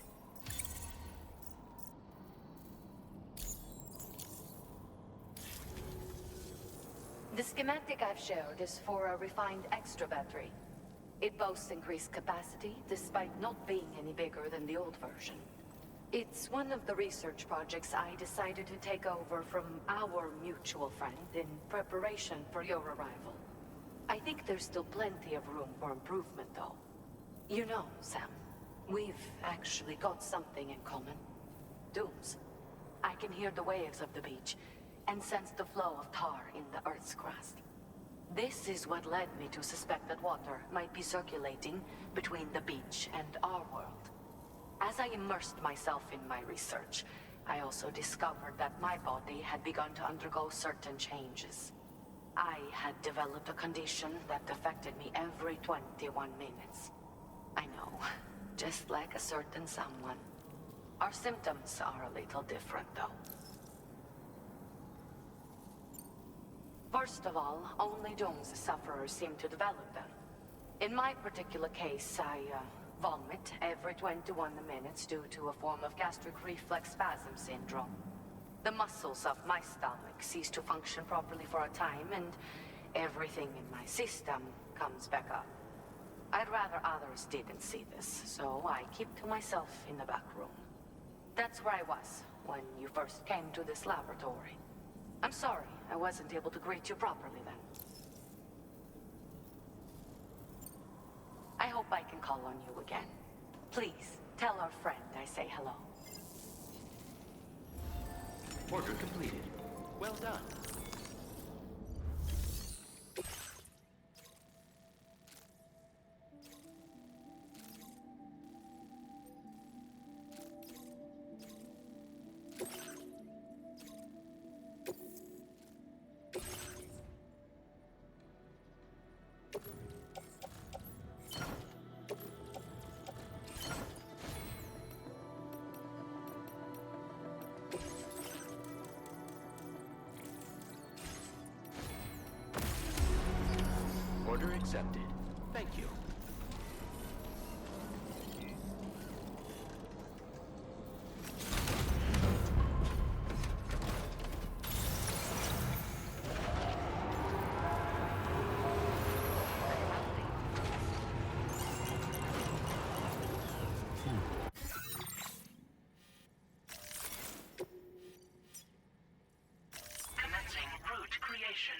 The schematic I've shared is for a refined extra battery. It boasts increased capacity, despite not being any bigger than the old version. It's one of the research projects I decided to take over from our mutual friend in preparation for your arrival. I think there's still plenty of room for improvement, though. You know, Sam, we've actually got something in common. Dooms. I can hear the waves of the beach, and sense the flow of tar in the Earth's crust. This is what led me to suspect that water might be circulating between the beach and our world. As I immersed myself in my research, I also discovered that my body had begun to undergo certain changes. I had developed a condition that affected me every 21 minutes. I know, just like a certain someone. Our symptoms are a little different, though. First of all, only Doom's sufferers seem to develop them. In my particular case, I vomit every 21 minutes due to a form of gastric reflex spasm syndrome. The muscles of my stomach cease to function properly for a time, and everything in my system comes back up. I'd rather others didn't see this, so I keep to myself in the back room. That's where I was when you first came to this laboratory. I'm sorry I wasn't able to greet you properly then. I hope I can call on you again. Please, tell our friend I say hello. Order completed. Well done. Order accepted. Thank you. Commencing route creation.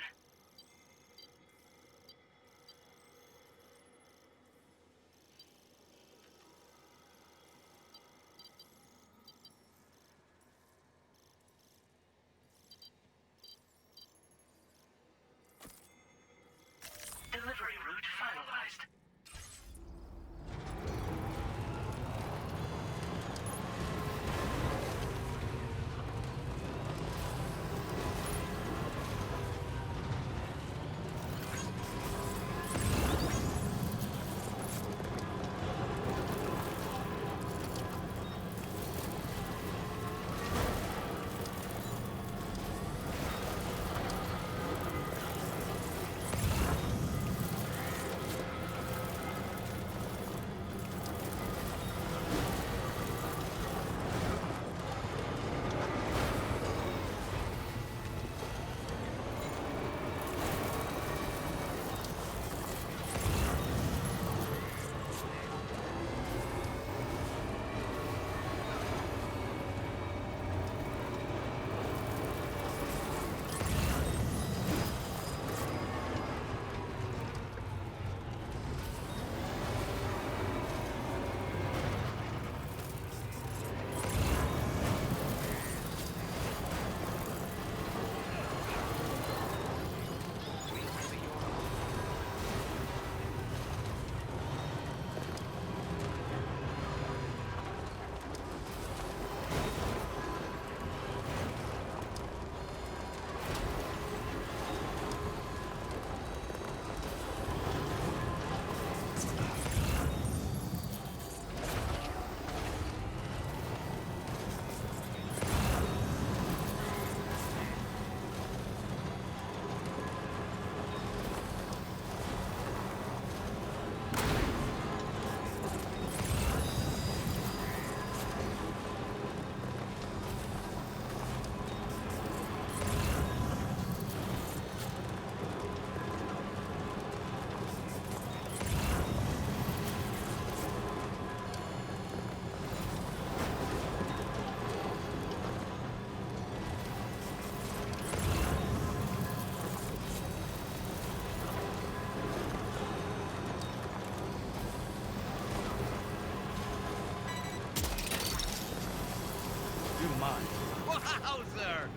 mine. Wowzer!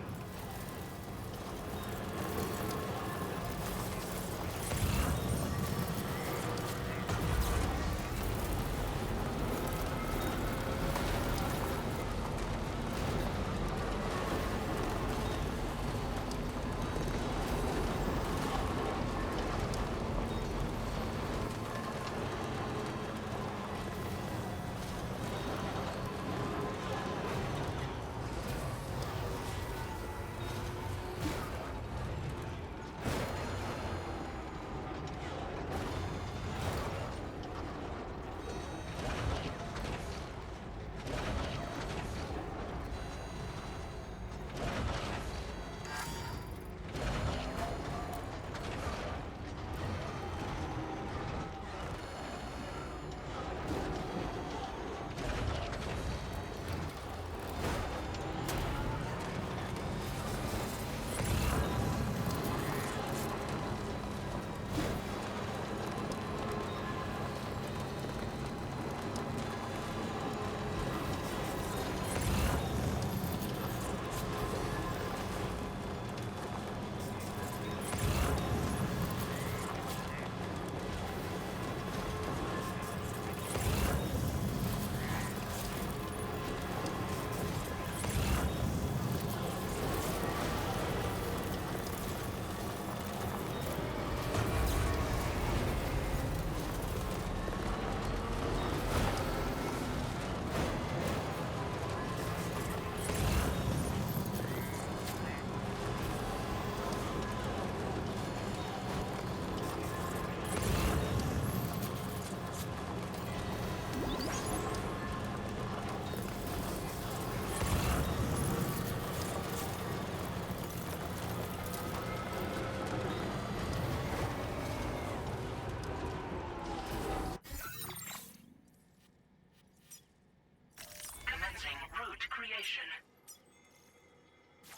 Commencing route creation.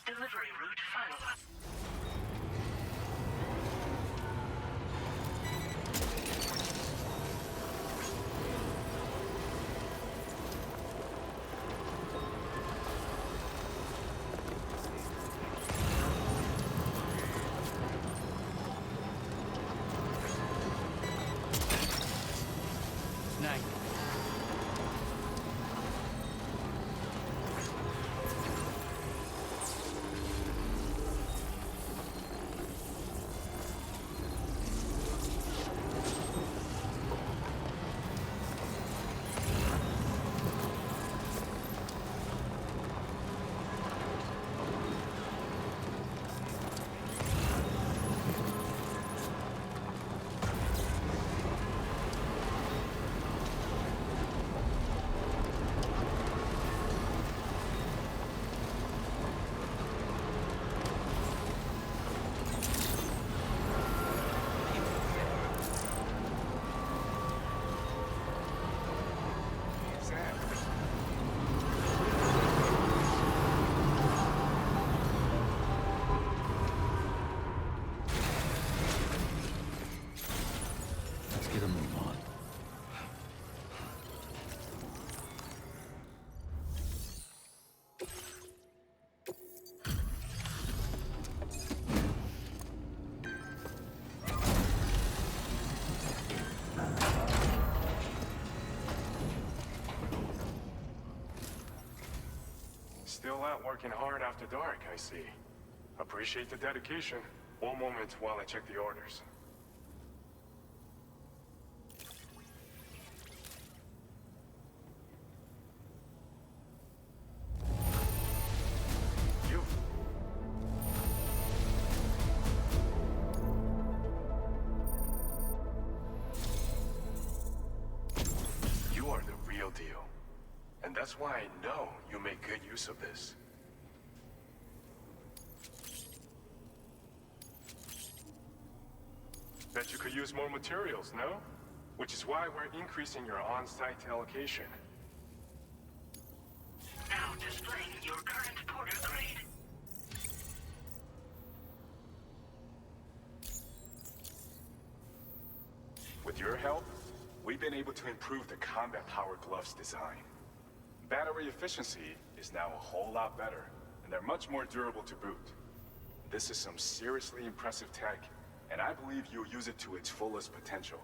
Delivery route finalized. Nice. Let's get a move on. Still out working hard after dark, I see. Appreciate the dedication. One moment while I check the orders. You. You are the real deal. And that's why I know you make good use of this. Bet you could use more materials, no? Which is why we're increasing your on-site allocation. Now displaying your current porter grade. With your help, we've been able to improve the combat-powered gloves design. Battery efficiency is now a whole lot better, and they're much more durable to boot. This is some seriously impressive tech, and I believe you'll use it to its fullest potential.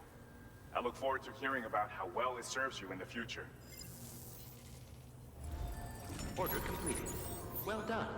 I look forward to hearing about how well it serves you in the future. Order completed. Well done.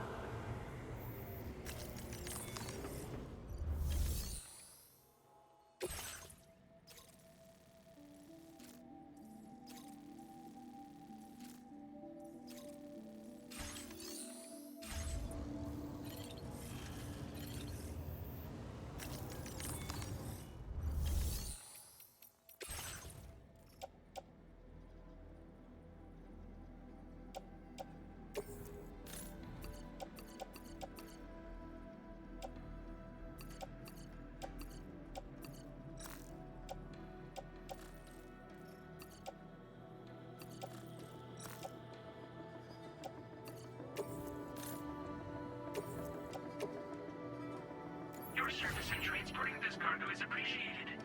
Your service in transporting this cargo is appreciated.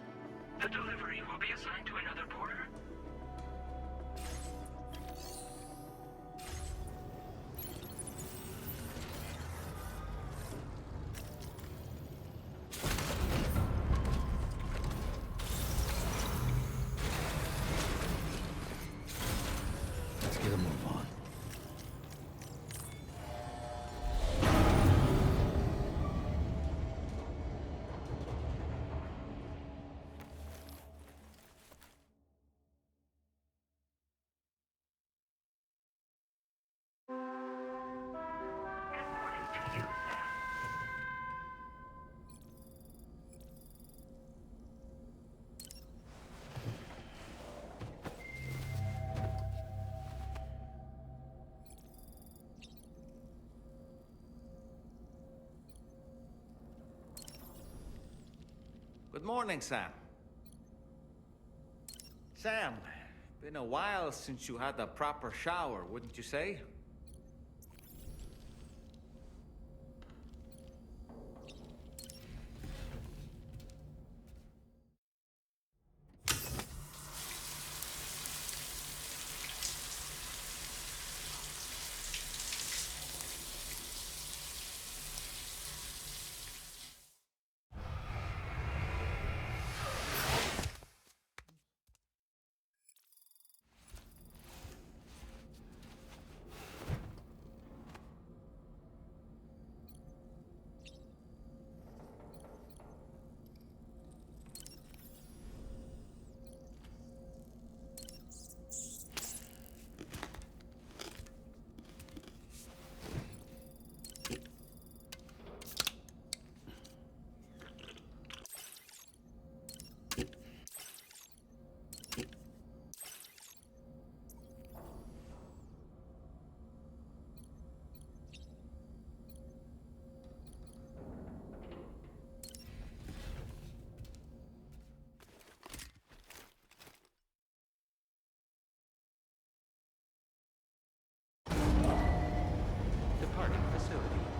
The delivery will be assigned to another porter. Let's get a move on. Good morning, Sam. Sam, been a while since you had a proper shower, wouldn't you say? Departing facility.